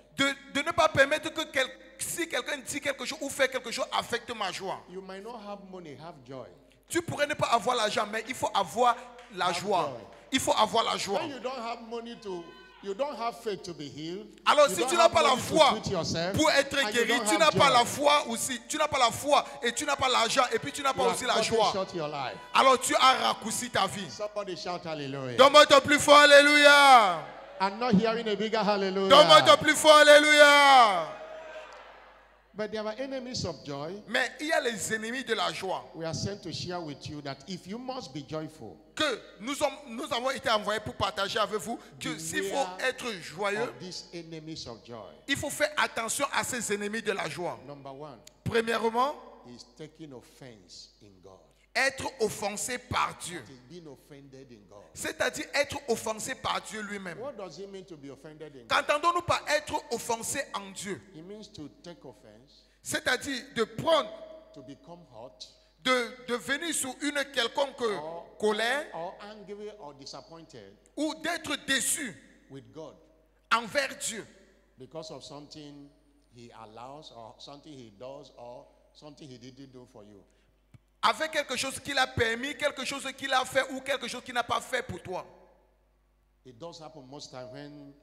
De ne pas permettre que si quelqu'un dit quelque chose ou fait quelque chose affecte ma joie. You might not have money, have joy. Tu pourrais ne pas avoir l'argent, mais il faut avoir la joie. Il faut avoir la joie. When you don't have money you don't have faith to be healed. Alors You si don't tu n'as have pas la money to foi treat yourself, pour être and you guéri, don't tu have n'as pas joy. la foi aussi. Tu n'as pas la foi et tu n'as pas l'argent et puis tu n'as You pas have aussi la cutting joie. short your life. Alors tu as raccourci ta vie. Somebody shout hallelujah. Donne-moi ton plus fort, alléluia. I'm not hearing a bigger hallelujah. Donne-moi ton plus fort, alléluia. But there are enemies of joy. Mais il y a les ennemis de la joie. We are sent to share with you that if you must be joyful, Que nous avons été envoyés pour partager avec vous que s'il faut être joyeux, of these enemies of joy. il faut faire attention à ces ennemis de la joie. Number one Premièrement, is taking offense in God. être offensé par Dieu. It is being offended in God. C'est-à-dire être offensé par Dieu lui-même. What does it mean to be offended in God? Qu'entendons-nous par être offensé en Dieu? It means to take offense, C'est-à-dire de prendre, to become hot, de venir sous une quelconque colère or angry or disappointed ou d'être déçu with God envers Dieu because of something He allows or something He does or something He didn't do for you. avec quelque chose qu'il a permis, quelque chose qu'il a fait ou quelque chose qu'il n'a pas fait pour toi. It does happen most times when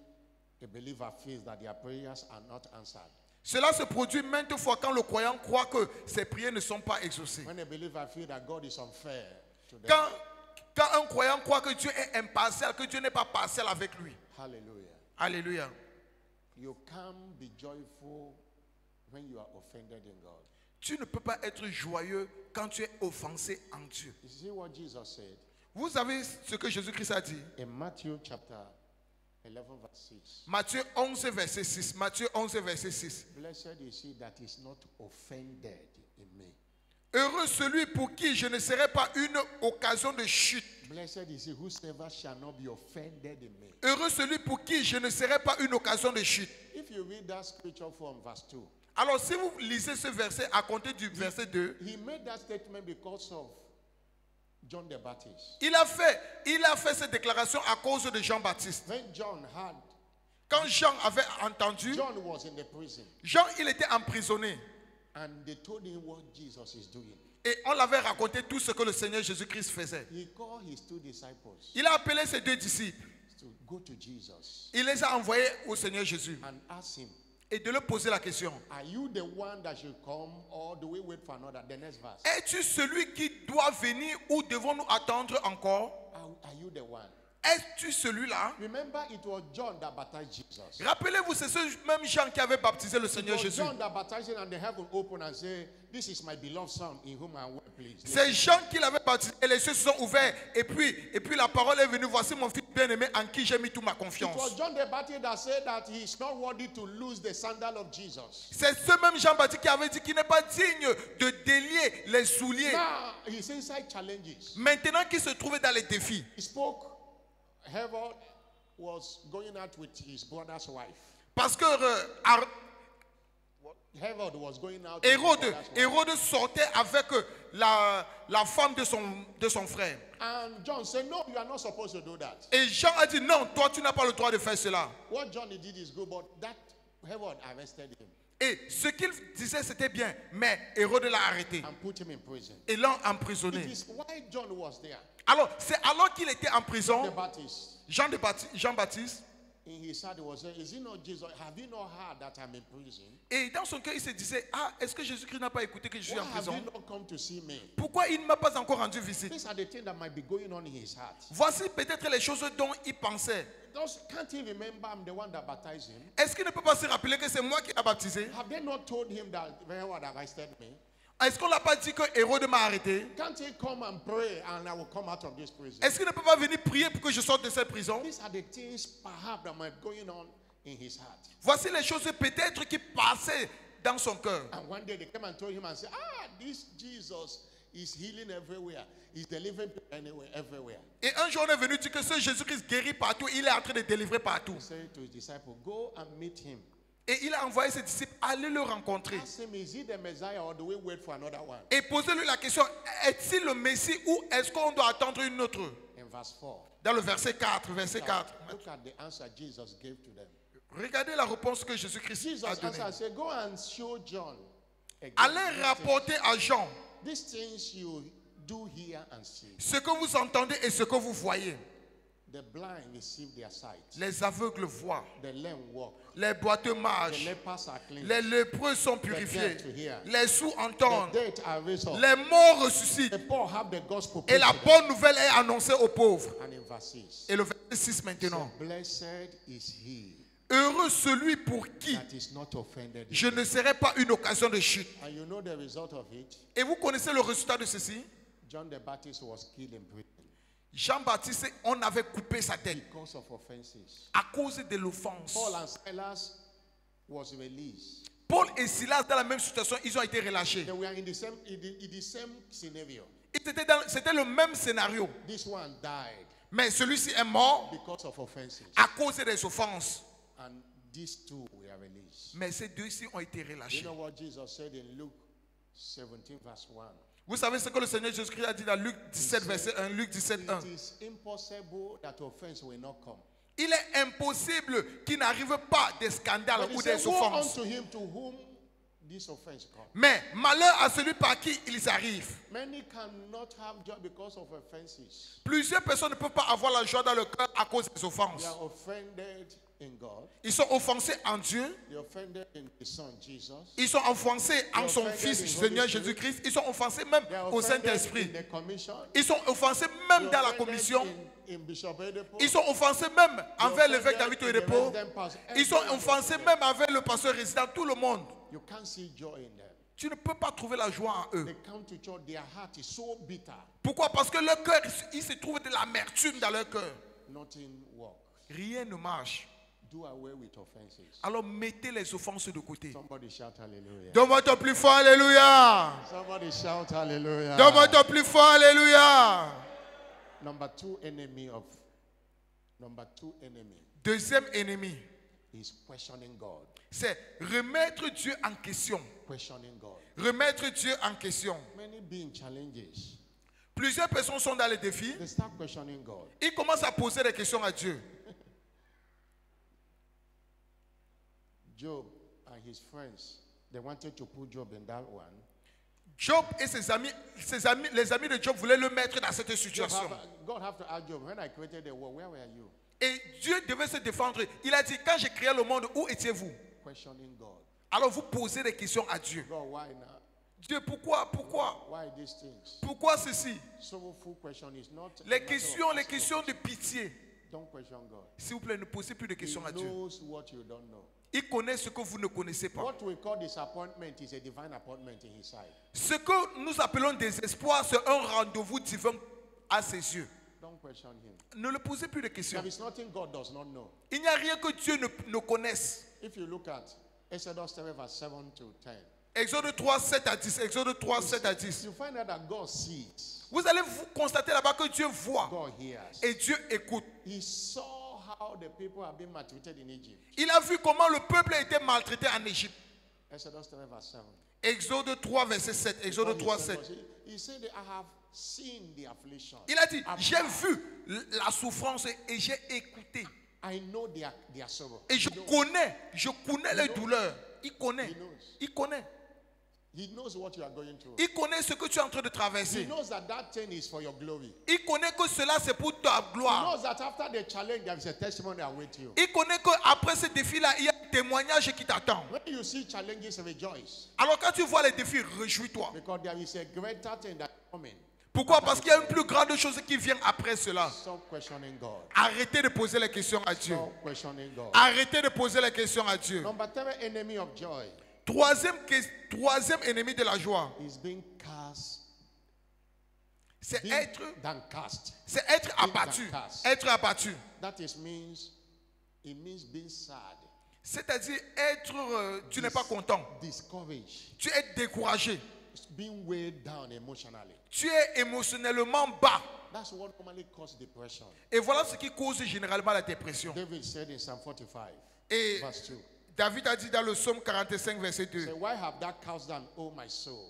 a believer feels that their prayers are not answered. Cela se produit maintes fois quand le croyant croit que ses prières ne sont pas exaucées. When a believer feels that God is unfair to them. Quand un croyant croit que Dieu est impartial, que Dieu n'est pas partial avec lui. Hallelujah. Alléluia. You can't be joyful when you are offended in God. Tu ne peux pas être joyeux quand tu es offensé en Dieu. You see what Jesus said Vous savez ce que Jésus-Christ a dit? in Matthew chapter 11 verse 6. Matthieu 11, verset 6. Matthieu 11, verset 6. Blessed is he that is not offended in me. Heureux celui pour qui je ne serai pas une occasion de chute. Blessed is he whosoever shall not be offended in me. Heureux celui pour qui je ne serai pas une occasion de chute. If you read that scripture from verse 2, Alors si vous lisez ce verset à compter du verset 2, he made that statement because of John the Baptist. il a fait cette déclaration à cause de Jean-Baptiste. When John had, Quand Jean avait entendu, John was in the prison Jean il était emprisonné. and they told him what Jesus is doing. Et on l'avait raconté tout ce que le Seigneur Jésus-Christ faisait. He called his two disciples Il a appelé ses deux disciples. to go to Jesus Il les a envoyés au Seigneur Jésus and ask him, et de leur poser la question. are you the one that should come or do we wait for another? The next verse. Es-tu celui qui doit venir ou devons-nous attendre encore? Are you the one? Es-tu celui-là? Remember, it was John that baptized Jesus. Rappelez-vous, c'est ce même Jean qui avait baptisé le It Seigneur was Jésus. John that baptized him and the heaven opened and said, this is my beloved son in whom I am well pleased. C'est Jean qui l'avait baptisé et les cieux se sont ouverts. Et puis la parole est venue. Voici mon fils bien-aimé en qui j'ai mis toute ma It was confiance. John the Baptist that said that he is not worthy to lose the sandal of Jesus. C'est ce même Jean-Baptiste qui avait dit qu'il n'est pas digne de délier les souliers. Now, he's inside challenges. Maintenant qu'il se trouvait dans les défis. He spoke, Herod was going out with his brother's wife. Parce que Herod was going out with his brother's wife. Hérode sortait avec la femme de son frère. And John said, no, you are not supposed to do that. Et Jean a dit non, toi tu n'as pas le droit de faire cela. What John did is good, but that Herod arrested him Et ce qu'il disait c'était bien, mais Hérode l'a arrêté and put him in prison. et l'a It emprisonné. is why John was there. Alors c'est alors qu'il était en prison, The Baptist, Jean-Baptiste, in his heart, he was saying, is it not Jesus? Have you not heard that I'm in prison? et dans son cœur il se disait, ah, est-ce que Jésus-Christ n'a pas écouté que je suis Why en have prison? you not come to see me? Pourquoi il ne m'a pas encore rendu visite? These are the things that might be going on in his heart. Voici peut-être les choses dont il pensait. Can't he remember I'm the one that baptized him? Est-ce qu'il ne peut pas se rappeler que c'est moi qui l'ai baptisé? Have they not told him that Herod arrested me? Est-ce qu'on ne l'a pas dit que Hérode m'a arrêté? Can't he come and pray and I will come out of this prison? Est-ce qu'il ne peut pas venir prier pour que je sorte de cette prison? These are the things perhaps that might be going on in his heart. Voici les choses peut-être qui passaient dans son cœur. And one day they came and told him and said, this Jesus is healing everywhere. He's delivering people anywhere, everywhere. Et un jour on est venu dire que ce Jésus-Christ guérit partout, il est en train de délivrer partout. He said to his disciples, go and meet him. Et il a envoyé ses disciples aller le rencontrer. Ask him, is he the Messiah or do we wait for another one? Et posez-lui la question, est-il le Messie ou est-ce qu'on doit attendre une autre? In verse 4. Dans le verset 4, verset 4. Look at the answer Jesus gave to them. Regardez la réponse que Jésus-Christ Jesus a donnée. answered and said, go and show John again Allez rapporter à Jean these things you do hear and see. ce que vous entendez et ce que vous voyez. The blind receive their sight. Les aveugles voient, The lame walk. les boiteux The marchent, lepers are cleansed. les lépreux sont purifiés, les sourds entendent, The dead are raised up. les morts ressuscitent The poor have the gospel et la preached to them. bonne nouvelle est annoncée aux pauvres. And in verse 6, Et le verset 6 maintenant. blessed is he Heureux celui pour qui that is not offended. je ne serai pas une occasion de chute. And you know the result of it? Et vous connaissez le résultat de ceci? John the Baptist was killed in prison Jean-Baptiste, on avait coupé sa tête because of offenses. à cause de l'offense. Paul and Silas was released. Paul et Silas, dans la même situation, ils ont été relâchés. They were in the same scenario. C'était le même scénario. This one died Mais celui-ci est mort because of offenses. à cause des offenses. And these two were released. Mais ces deux-ci ont été You relâchés. know what Jesus said in Luke 17 verse 1? Vous savez ce que le Seigneur Jésus-Christ a dit dans Luc 17, verset 1. Luc 17, 1. It is impossible that offense will not come. Il est impossible qu'il n'arrive pas des scandales But he ou said, des woe offenses. unto him to whom this offense comes. Mais malheur à celui par qui ils arrivent. Many cannot have joy because of offenses. Plusieurs personnes ne peuvent pas avoir la joie dans le cœur à cause des offenses. They are offended in God. Ils sont offensés en Dieu. They are offended in His Son Jesus. Ils sont offensés en son Fils, Seigneur Jésus-Christ. Ils sont offensés même They are au offended Saint-Esprit. in the commission. Ils sont offensés They même are dans la offended commission. in Bishop Oyedepo. Ils sont offensés même envers l'évêque David in the Oyedepo. resident pastor. Ils sont offensés même envers le pasteur résident, tout le monde. You can't see joy in them. Tu ne peux pas trouver la joie en eux. They come to church, their heart is so bitter. Pourquoi? Parce que leur cœur, il se trouve de l'amertume dans leur cœur. Nothing works. Rien ne marche. Do away with offenses. Alors mettez les offenses de côté. Somebody shout hallelujah. Donne-moi ton plus fort, alléluia. Somebody shout hallelujah. Donne-moi ton plus fort, alléluia. Number two enemy. Deuxième ennemi, Is questioning God. c'est remettre Dieu en question. Questioning God. Remettre Dieu en question. Many being challenges. Plusieurs personnes sont dans les défis. They start questioning God. Ils commencent à poser des questions à Dieu. Job and his friends, they wanted to put Job in that one. Job et ses amis, les amis de Job voulaient le mettre dans cette situation. God have to ask Job, when I created the world, where were you? Et Dieu devait se défendre. Il a dit, quand j'ai créé le monde, où étiez-vous? Questioning God. Alors vous posez des questions à Dieu. God, why now? Dieu, pourquoi? Why these things? Pourquoi ceci? Sorrowful question is not a Les matter of questions asking de pitié. God. Don't question God. S'il vous plaît, ne posez plus de He questions à Dieu. knows what you don't know. Il connaît ce que vous ne connaissez pas. What we call disappointment is a divine appointment in his sight. Ce que nous appelons désespoir, c'est un rendez-vous divin à ses yeux. Don't question him. Ne le posez plus de questions. There is nothing God does not know. Il n'y a rien que Dieu ne connaisse. If you look at Exodus 3 verse 7 to 10, Exode 3, 7 à 10. Exode 3, 7 à 10. you find out that God sees, Vous allez vous constater là-bas que Dieu voit God hears. et Dieu écoute. He saw how the people have been maltreated in Egypt. Il a vu comment le peuple a été maltraité en Égypte. Exodus 3 verse 7. Exode 3, verset 7. Exode 3, 7. He said, I have seen the affliction. Il a dit, j'ai vu la souffrance et j'ai écouté. I know their sorrow. Et je connais les douleurs. Il connaît. Il connaît. He knows what you are going through. Il connaît ce que tu es en train de He traverser. knows that that thing is for your glory. Il connaît que cela c'est pour ta He gloire. knows that after the challenge, there is a testimony awaiting you. Il connaît qu'après ce défi-là, il y a un témoignage qui t'attend. When you see challenges, rejoice. Alors quand tu vois les défis, réjouis-toi. Because there is a greater thing that is coming. Pourquoi? Parce qu'il y a une plus grande chose qui vient après cela. Stop questioning God. Arrêtez de poser les questions à Dieu. Stop questioning God. Arrêtez de poser les questions à Dieu. Number 3 enemy of joy Troisième ennemi de la joie, is being cast. c'est Being être downcast. abattu. downcast. Être abattu. That means being sad, C'est-à-dire tu n'es pas content. discouraged, Tu es découragé. being weighed down emotionally. Tu es émotionnellement bas. That's what normally causes depression. Et voilà ce qui cause généralement la dépression. David said in Psalm 45, Et verse 2, David a dit dans le psaume 45, verset 2. say, why have thou cast down, O my soul?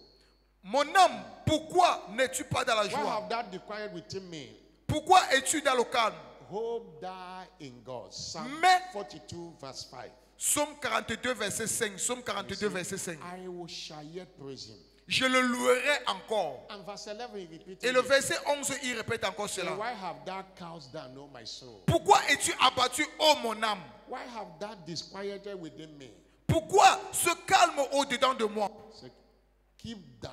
Mon âme, pourquoi n'es-tu pas dans la Why joie? have thou departed within me? Pourquoi es-tu dans le calme? Hope thou in God. Psalm Mais- 42, verse 5. Psaume 42, verset 5. Psaume 42, verset 5. I shall yet praise him. Je le louerai encore. And verse 11, he repeated Et le it. verset 11, il répète encore Say, cela. why have thou cast down, O my soul? Pourquoi es-tu abattu, ô mon âme? Why have thou disquieted within me? Pourquoi ce calme au-dedans de moi? Say, keep thy.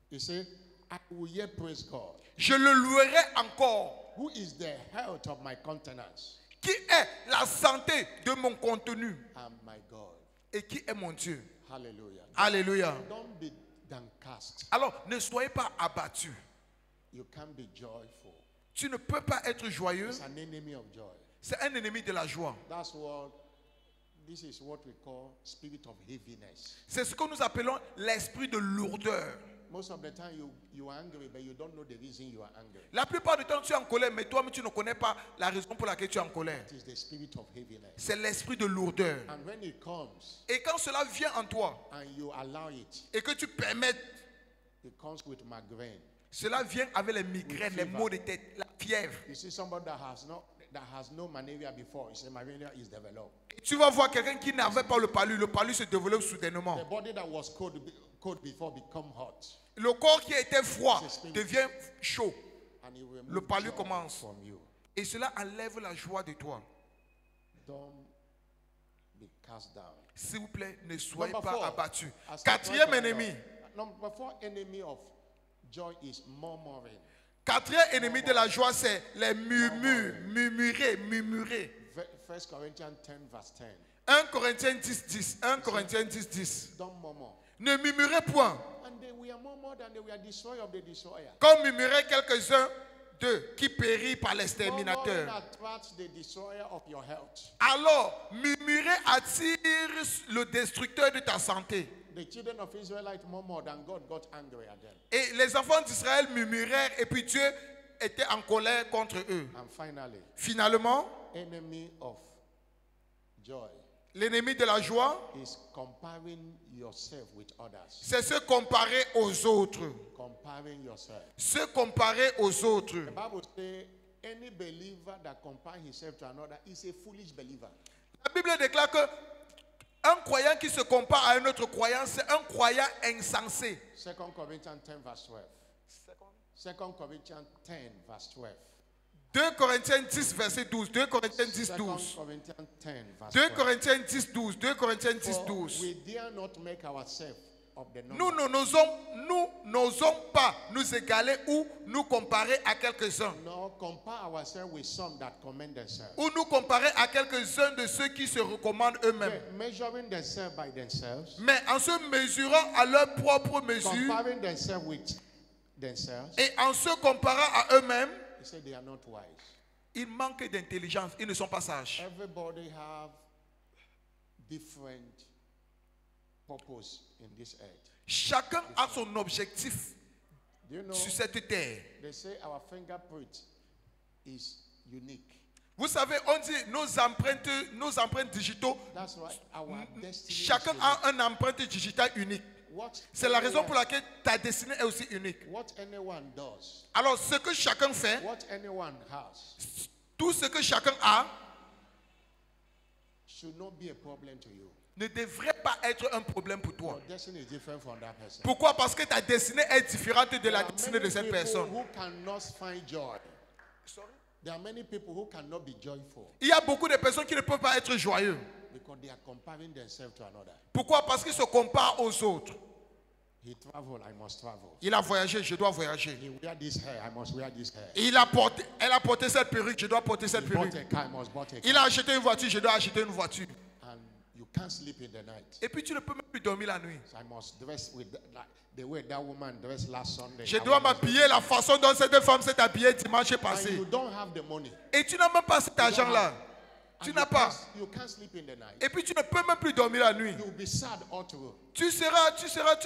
He said, I will yet praise God, Je le louerai encore. who is the health of my countenance. Qui est la santé de mon contenu? and my God. Et qui est mon Dieu? Hallelujah. Alléluia. Don't be downcast. Alors, ne soyez pas abattus. You can't be joyful. Tu ne peux pas être joyeux. It's an enemy of joy. C'est un ennemi de la joie. This is what we call spirit of heaviness. C'est ce que nous appelons l'esprit de lourdeur. Most of the time you are angry, but you don't know the reason you are angry. La plupart du temps, tu es en colère, mais toi-même, tu ne connais pas la raison pour laquelle tu es en colère. It is the spirit of heaviness. C'est l'esprit de lourdeur. And when it comes Et quand cela vient en toi, and you allow it, et que tu permets, it comes with migraine. cela vient avec les migraines, les maux de tête, la fièvre. You see somebody that has no malaria before, you say malaria is developed. Et tu vas voir quelqu'un qui n'avait pas le palu se développe The soudainement. body that was cold before become hot. Le corps qui était froid devient chaud. And it will Le remove palu joy commence. from you. Et cela enlève la joie de toi. Don't be cast down. S'il vous plaît, ne soyez Number pas 4, abattus. as I Quatrième talk about- ennemi. Number 4 enemy of joy is murmuring. Quatrième ennemi de la joie, c'est les murmures, murmurer. 1 Corinthians 10 verse 10. 1 Corinthiens 10, 10. 1 Corinthiens 10, 10. Don't murmur. Ne murmurez point, And they were murmured and they were destroyed of the destroyer. comme murmuraient quelques-uns d'eux qui périrent par Murmuring l'exterminateur. attracts the destroyer of your health. Alors, murmurer attire le destructeur de ta santé. The children of Israelite murmured and God got angry at them. Et les enfants d'Israël murmurèrent et puis Dieu était en colère contre eux. And finally, Finalement, enemy of joy l'ennemi de la joie, is comparing yourself with others. c'est se comparer aux autres. Comparing yourself. Se comparer aux autres. The Bible says any believer that compares himself to another is a foolish believer. La Bible déclare que un croyant qui se compare à un autre croyant, c'est un croyant insensé. 2 Corinthians 10 verse 12. 2 Corinthians 10 verse 12. 2 Corinthiens 10, verset 12. 2 Corinthiens 10, 2 12. Corinthians 10 verse 2 12. Corinthiens 10, 12. 2 Corinthiens 10, For 12. we dare not make ourselves of the number. Nous n'osons pas nous égaler ou nous comparer à quelques-uns. Nor compare ourselves with some that commend themselves. Ou nous comparer à quelques-uns de ceux qui se recommandent eux-mêmes. Measuring themselves by themselves. Mais en se mesurant à leur propre mesure Comparing themselves with themselves. et en se comparant à eux-mêmes, He said they are not wise. ils manquent d'intelligence, ils ne sont pas sages. Everybody have different purpose in this earth. Chacun a son objectif Do you know? sur cette terre. They say our fingerprint is unique. Vous savez, on dit nos empreintes digitaux, That's why our destiny chacun is unique. a une empreinte digitale unique. C'est la raison pour laquelle ta destinée est aussi unique. What anyone does, Alors, ce que chacun fait, what anyone has, tout ce que chacun a, should not be a problem to you. ne devrait pas être un problème pour toi. Your destiny is different from that person. Pourquoi? Parce que ta destinée est différente de There la are destinée de many cette people personne. who cannot find joy. There are many people who cannot be joyful Il y a beaucoup de personnes qui ne peuvent pas être joyeux. because they are comparing themselves to another. Pourquoi? Parce qu'ils se comparent aux autres. He traveled, I must travel. Il a voyagé, je dois voyager. He wear this hair, I must wear this hair. Elle a porté cette perruque, je dois porter cette He bought perruque. a car, I must bought a Il car. a acheté une voiture, je dois acheter une voiture. And you can't sleep in the night. Et puis tu ne peux même plus dormir la nuit. So I must dress with like the way that woman dressed last Sunday. Je I dois must- m'habiller la façon dont cette femme s'est habillée dimanche And passé. you don't have the money. Et tu n'as même pas cet argent-là. And Tu n'as pas. You can't sleep in the night. Et puis tu ne peux même plus dormir la nuit. You will be sad all through. Tu ne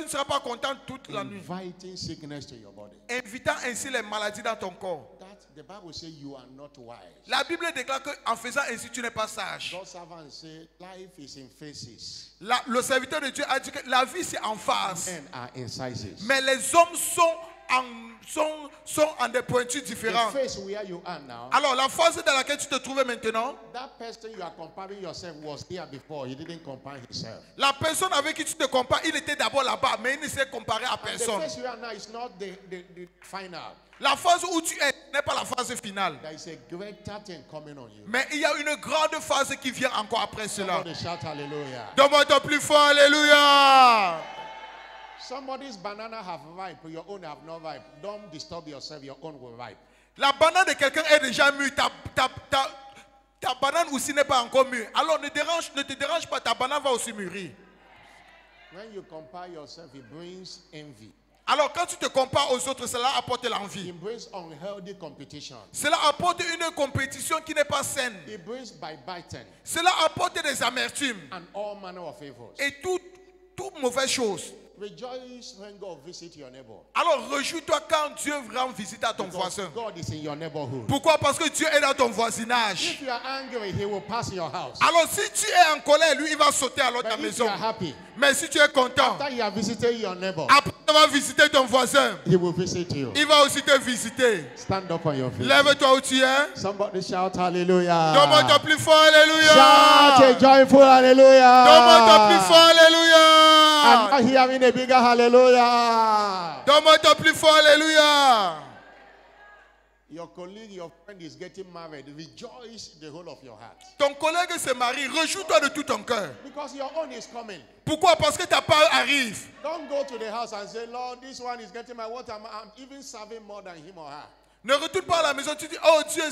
seras pas content toute la nuit. Inviting sickness to your body. Invitant ainsi les maladies dans ton corps. That the Bible says you are not wise. La Bible déclare qu'en faisant ainsi, tu n'es pas sage. God's servant say life is in phases. Le serviteur de Dieu a dit que la vie c'est en face. Men are in sizes. Mais les hommes sont en des pointures The différentes. phase where you are now, Alors la phase dans laquelle tu te trouvais maintenant, that person you are comparing yourself was here before. He didn't compare himself. la personne avec qui tu te compares, il était d'abord là-bas, mais il ne s'est comparé à And the personne. phase you are now is not the final. La phase où tu es n'est pas la phase finale. There is a greater thing coming on you. Mais il y a une grande phase qui vient encore après cela. Somebody shout hallelujah. Donne-moi ton plus fort, alléluia. Somebody's banana have ripe, your own have not ripe. Don't disturb yourself, your own will ripe. La banane de quelqu'un est déjà mûre. Ta ta banane aussi n'est pas encore mûre, alors ne te dérange pas, ta banane va aussi mûrir. When you compare yourself, it brings envy. Alors quand tu te compares aux autres, cela apporte l'envie. It brings unhealthy competition. Cela apporte une compétition qui n'est pas saine. It brings backbiting Cela apporte des amertumes and all manner of evils. et toute mauvaise chose. Rejoice when God visits your neighbor. Alors réjouis-toi quand Dieu rend visite à ton Because voisin. God is in your neighborhood. Pourquoi? Parce que Dieu est dans ton voisinage. If you are angry, He will pass your house. Alors si tu es en colère, lui il va sauter à l'autre But if you maison. are happy, Mais si tu es content, after you have visited your neighbor, après avoir visité ton voisin, He will visit you. il va aussi te visiter. Stand up on your feet. Lève-toi où tu es. Somebody shout hallelujah. Donne-moi ton plus fort, alléluia. Shout a joyful hallelujah. Donne-moi ton plus fort, alléluia. I'm not hearing a bigger hallelujah. Donne-moi ton plus fort, alléluia. Your colleague, your friend is getting married. Rejoice the whole of your heart. Ton collègue se marie, réjouis-toi de tout ton cœur. Because your own is coming. Pourquoi? Parce que ta part arrive. Don't go to the house and say, Lord, this one is getting my water. I'm even serving more than him or her. Ne retourne pas à la maison, tu dis, oh Dieu,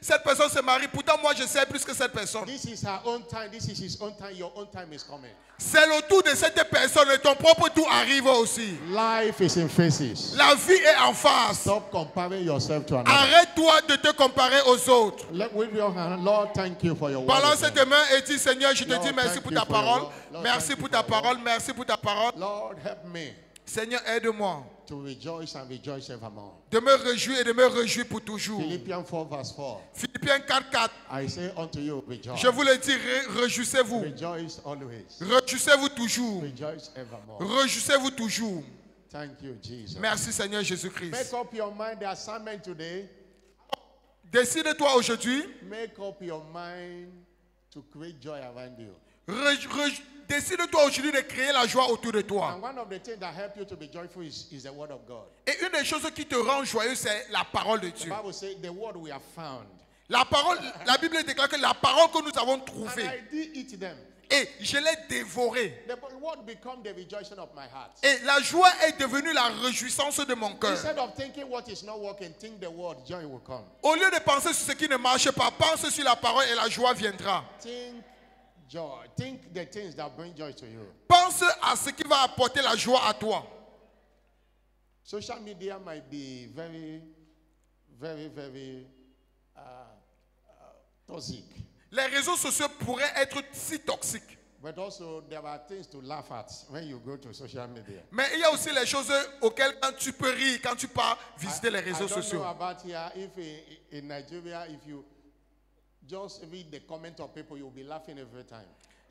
cette personne se marie, pourtant moi je sais plus que cette personne. This is her own time. This is his own time. Your own time is coming. C'est le tour de cette personne et ton propre tour arrive aussi. Life is in phases. La vie est en face. Stop comparing yourself to another. Arrête-toi de te comparer aux autres. Let with your hand, Lord, thank you for your word. Balance tes mains et dis, Seigneur, je te Lord, dis merci thank pour you ta for your parole. word. Lord, Merci thank pour you ta for your parole, merci pour ta parole. Lord, help me Seigneur, aide-moi to rejoice and rejoice evermore. de me réjouir et de me réjouir pour toujours. Philippians 4 verse 4. Philippiens 4:4. I say unto you, rejoice. Je vous le dis, réjouissez-vous. Rejoice always. Réjouissez-vous toujours. Rejoice evermore. Réjouissez-vous toujours. Thank you, Jesus. Merci Seigneur Jésus-Christ. Make up your mind. The assignment today. Décide-toi aujourd'hui. Make up your mind to create joy around you. Décide-toi aujourd'hui de créer la joie autour de toi. And one of the things that help you to be joyful is the word of God. Et une des choses qui te rend joyeux, c'est la parole de The Dieu. Bible says the word we have found. La parole, la Bible déclare que la parole que nous avons And trouvée, I did eat them. et je l'ai dévorée. The word become the rejoicing of my heart. Et la joie est devenue la réjouissance de mon cœur. Instead of thinking what is not working, think the word, joy will come. Au lieu de penser sur ce qui ne marche pas, pense sur la parole et la joie viendra. Think joy. Think the things that bring joy to you. Pense à ce qui va apporter la joie à toi. Social media might be very toxic. Les réseaux sociaux pourraient être si toxiques. But also there are things to laugh at when you go to social media. Mais il y a aussi les choses auxquelles quand tu peux rire, quand tu pars visiter les réseaux I don't sociaux. know about here if in Nigeria if you just read the comment of people you'll be laughing every time.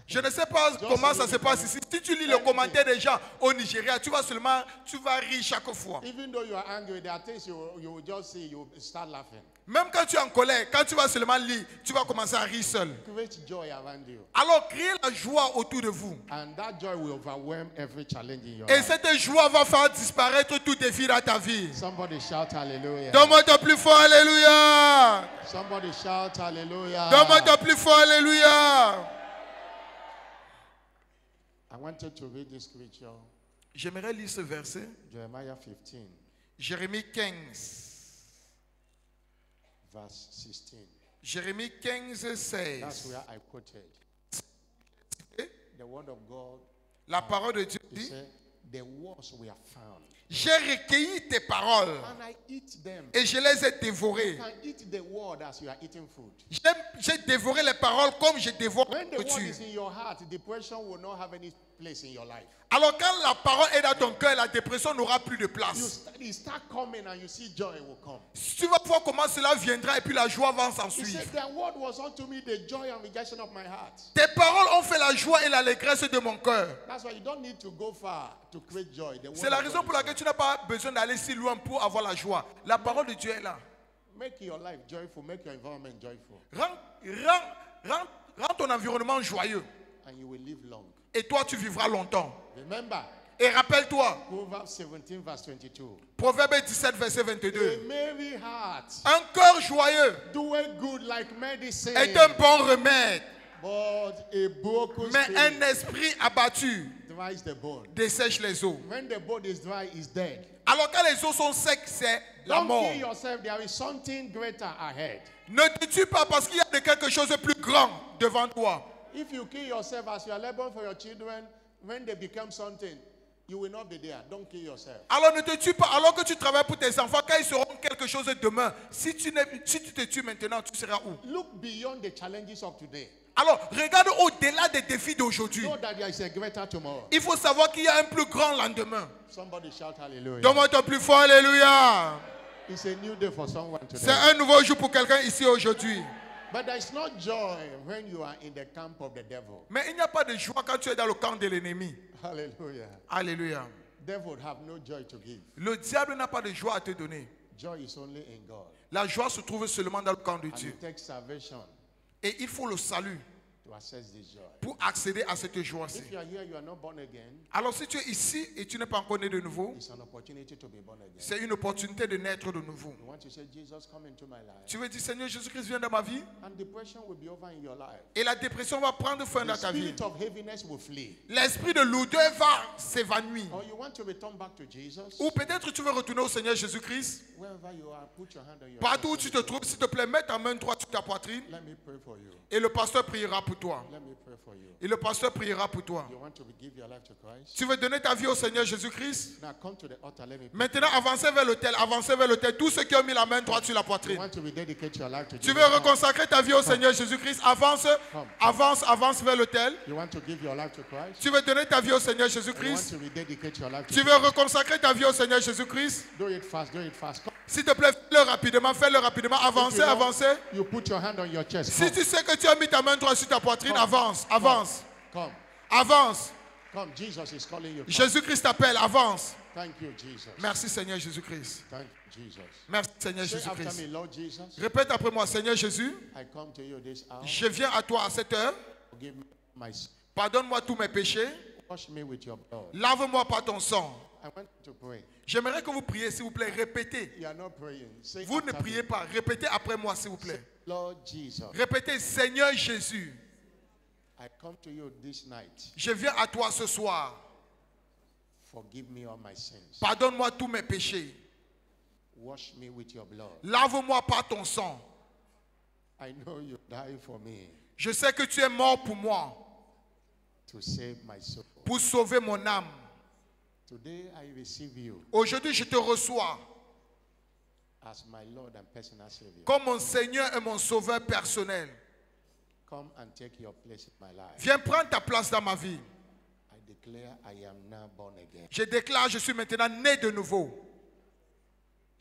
Je ne sais pas comment ça se passe ici. Si tu lis le commentaire des gens au Nigeria, tu vas rire chaque fois. Even though you are angry, there are things you will just see, you will start laughing. Même quand tu es en colère, quand tu vas seulement lire, tu vas commencer à rire seul. Create joy around you. Alors créez la joie autour de vous. And that joy will overwhelm every challenge in your Et life. cette joie va faire disparaître tout défi dans ta vie. Somebody shout hallelujah. Donne-moi ton plus fort, alléluia. Somebody shout hallelujah. Donne-moi ton plus fort, alléluia. I wanted to read this scripture, J'aimerais lire ce verset. Jeremiah 15, Jérémie 15. verse 16. Jérémie 15, That's 16. where I quoted. The word of God, La parole de Dieu it dit, said, the words we have found. j'ai recueilli tes paroles And I eat them. et je les ai You dévorées. can eat the word as you are eating food. J'ai dévoré les paroles comme je dévore la When the word nourriture. is in your heart, depression will not have any place in your life. Alors quand la parole est dans ton cœur, la dépression n'aura plus de place. You start coming and you see joy will come. Tu vas voir comment cela viendra et puis la joie va s'en He suivre. said, the word was unto me the joy and rejoicing of my heart. Tes paroles ont fait la joie et l'allégresse de mon cœur. That's why you don't need to go far to create joy. The word C'est la of raison God pour is laquelle tu n'as pas besoin d'aller si loin pour avoir la joie. La parole de Dieu est là. there. Make your life joyful. Make your environment joyful. Rends ton environnement joyeux. And you will live long. Et toi, tu vivras longtemps. Remember, Et rappelle-toi, Proverbs 17 verse 22. Proverbe 17, verset A 22. merry heart Un cœur joyeux doeth good like medicine. est un bon remède, But a broken mais spirit un esprit abattu dries the bone. dessèche les os. When the bone is dry, it's dead. Alors quand les os sont secs, c'est la Don't mort. kill yourself. There is something greater ahead. Ne te tue pas parce qu'il y a de quelque chose de plus grand devant toi. If you kill yourself as you are laboring for your children, when they become something, you will not be there. Don't kill yourself. Alors ne te tue pas. Alors que tu travailles pour tes enfants, quand ils seront quelque chose demain, si tu te tues maintenant, tu seras où? Look beyond the challenges of today. Alors regarde au-delà des défis d'aujourd'hui. Know that there is a greater tomorrow. Il faut savoir qu'il y a un plus grand lendemain. Somebody shout hallelujah. Donne-moi ton plus fort, alléluia. It's a new day for someone C'est today. un nouveau jour pour quelqu'un ici aujourd'hui. But there is no joy when you are in the camp of the devil. Mais il n'y a pas de joie quand tu es dans le camp de l'ennemi. Hallelujah. Alléluia. Devil have no joy to give. Le diable n'a pas de joie à te donner. Joy is only in God. La joie se trouve seulement dans le camp de And Dieu. it takes salvation Et il faut le salut to access this joy. pour accéder à cette joie-ci. If you are here, you are not born again, Alors si tu es ici et tu n'es pas encore né de nouveau, it's an opportunity to be born again. c'est une opportunité de naître de nouveau. You want to say, Jesus, come into my life. Tu veux dire, Seigneur Jésus-Christ, viens dans ma vie. And depression will be over in your life. Et la dépression va prendre fin The dans ta vie. spirit of heaviness will flee. L'esprit de lourdeur va s'évanouir. Or you want to return back to Jesus. Ou peut-être tu veux retourner au Seigneur Jésus-Christ. Wherever you are, put your hand on your Partout où chest. tu te trouves, s'il te plaît, mets ta main droite sur ta poitrine. Let me pray for you. Et le pasteur priera pour toi. Let me pray for you. Et le pasteur priera pour toi. You want to give your life to Christ? Tu veux donner ta vie au Seigneur Jésus-Christ? Now come to the altar. Let me pray. Maintenant, avancez vers l'autel. Avancez vers l'autel. Tous ceux qui ont mis la main droite sur la You poitrine. want to rededicate your life to Tu Jesus? veux reconsacrer ta vie au Seigneur Jésus-Christ? Avance, avance vers l'autel. You want to give your life to Christ? Tu veux donner ta vie au Seigneur You want Jésus-Christ? to rededicate your life to Tu veux reconsacrer ta vie au Seigneur Jésus-Christ? Do it fast, do it fast. Come. S'il te plaît, fais-le rapidement, fais-le rapidement. If Avancez, you know, avancez. You put your hand on your chest. Si tu sais que tu as mis ta main droite sur ta poitrine, avance, Come. avance, Come. avance. Come. Jesus is calling you. Come. Jésus-Christ t'appelle, avance. Thank you, Jesus. Merci Seigneur Jésus-Christ. Thank you, Jesus. Merci Seigneur Say after Jésus-Christ. me, Lord Jesus, Répète après moi, Seigneur Jésus, I come to you this hour. je viens à toi à cette heure. Forgive me my sin. Pardonne-moi tous mes péchés. Wash me with your blood. Lave-moi par ton sang. I want to pray. J'aimerais que vous priez, s'il vous plaît. Répétez. You are not praying. Say Vous ne after me. priez pas. Répétez après moi, s'il vous plaît. Lord Jesus, Répétez, Seigneur Jésus, I come to you this night. je viens à toi ce soir. Forgive me all my sins. Pardonne-moi tous mes péchés. Wash me with your blood. Lave-moi par ton sang. I know you died for me Je sais que tu es mort pour moi, to save my soul. pour sauver mon âme. Today I receive you Aujourd'hui, je te reçois as my Lord and personal Savior. comme mon Seigneur et mon Sauveur personnel. Come and take your place in my life. Viens prendre ta place dans ma vie. I declare I am now born again. Je déclare, je suis maintenant né de nouveau.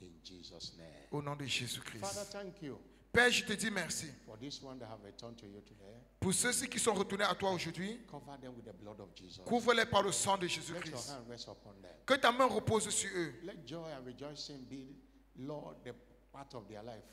In Jesus' name. Au nom de Jésus-Christ. Father, thank you Père, je te dis merci. for this one that have returned to you today. Pour ceux-ci qui sont retournés à toi aujourd'hui, Cover them with the blood of Jesus. couvre-les par le sang de Let your Jésus-Christ. hand rest upon them. Que ta main repose sur eux. Let joy and rejoicing be, Lord, the part of their life.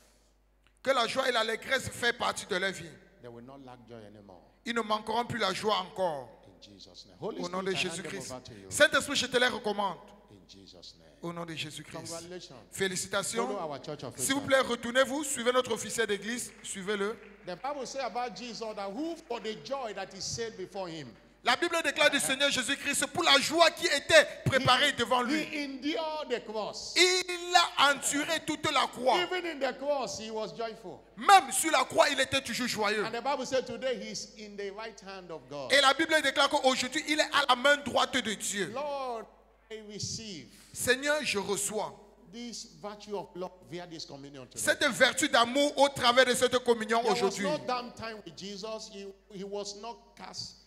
Que la joie et l'allégresse fassent partie de leur vie. They will not lack joy anymore. Ils ne manqueront plus la joie encore. In Jesus' name. Holy Au nom de Spirit, I hand them Jésus-Christ. over to you. Saint-Esprit, je te les recommande. In Jesus' name. Au nom de Jésus-Christ. Congratulations. Félicitations. Follow our church of S'il vous Christ. plaît, retournez-vous. Suivez notre officier d'église. Suivez-le. The Bible says about Jesus that who for the joy that is set before him, La Bible déclare du Seigneur Jésus-Christ pour la joie qui était préparée devant lui. he endured the cross. Il a enduré toute la croix. Even in the cross, he was joyful. Même sur la croix, il était toujours joyeux. And the Bible said today he's in the right hand of God. Et la Bible déclare qu'aujourd'hui, il est à la main droite de Dieu. Lord, I receive Seigneur, je reçois this virtue of love via this communion today. cette vertu d'amour au travers de cette communion There was aujourd'hui. no downtime with Jesus. He was not cast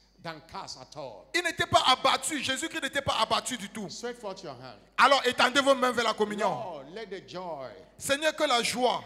at all. Il n'était pas abattu. Jésus-Christ n'était pas abattu du tout. Stretch forth your hand. Alors étendez vos mains vers la communion. Lord, let the joy Seigneur, que la joie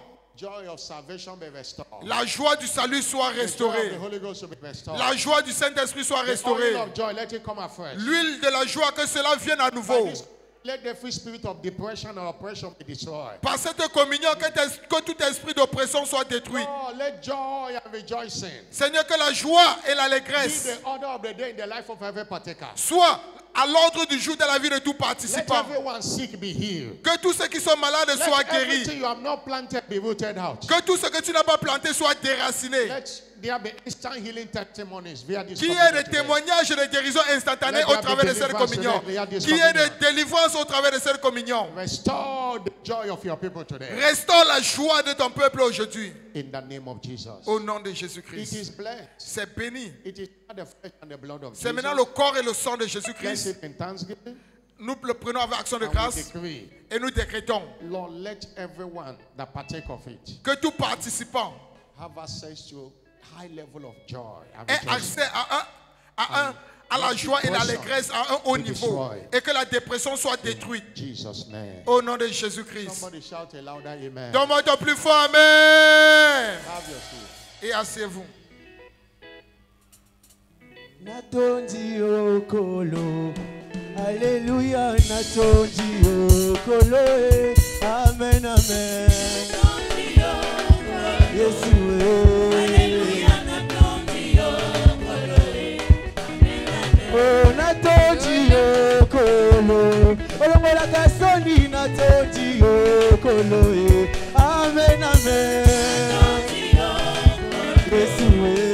of salvation be restored. La joie du salut soit The joy of restaurée. the Holy Ghost be restored. La joie du Saint-Esprit soit The restaurée. oil of joy, let it come afresh. L'huile de la joie, que cela vienne à By nouveau. this, let the free spirit of depression or oppression be destroyed. Par cette communion, que tout esprit d'oppression soit détruit. Lord, let joy and rejoicing Seigneur, que la joie et be l'allégresse the order of the day in the life of every partaker. soient à l'ordre du jour dans la vie de tout Let participant. everyone sick be healed. Que tous ceux qui sont malades soient Let everything guéris. you have not planted be rooted out. Que tout ce que tu n'as pas planté soit déraciné. Let there be instant healing testimonies via this Qui ait communion des today. témoignages de guérison instantanée au travers de cette communion. Qui ait des délivrances au travers de cette communion. Restore the joy of your people today. Restaure la joie de ton peuple aujourd'hui. In the name of Jesus. Au nom de It Jésus-Christ. is blessed. C'est béni. It is not the flesh and the blood of C'est Jesus. maintenant le corps et le sang de Bless Jésus-Christ. it in thanksgiving. Nous le prenons avec action de And we grâce decree, et nous décrétons Lord, let everyone that partake of it que tout participant have access to high level of joy and ait rejoicing. accès à la joie et l'allégresse à un haut niveau et que la dépression soit détruite. Jesus' name. Au nom de Jésus-Christ. Somebody shout a louder amen. Donne-moi ton plus fort Amen. Have your seat. Et asseyez-vous. Natondi okolo, Alléluia, Natondi okolo, Amen, Amen. Yesu, Alléluia, Natondi okolo, oh Natondi okolo, Olomola kasoni Natondi okolo, Amen, Amen. Yesu.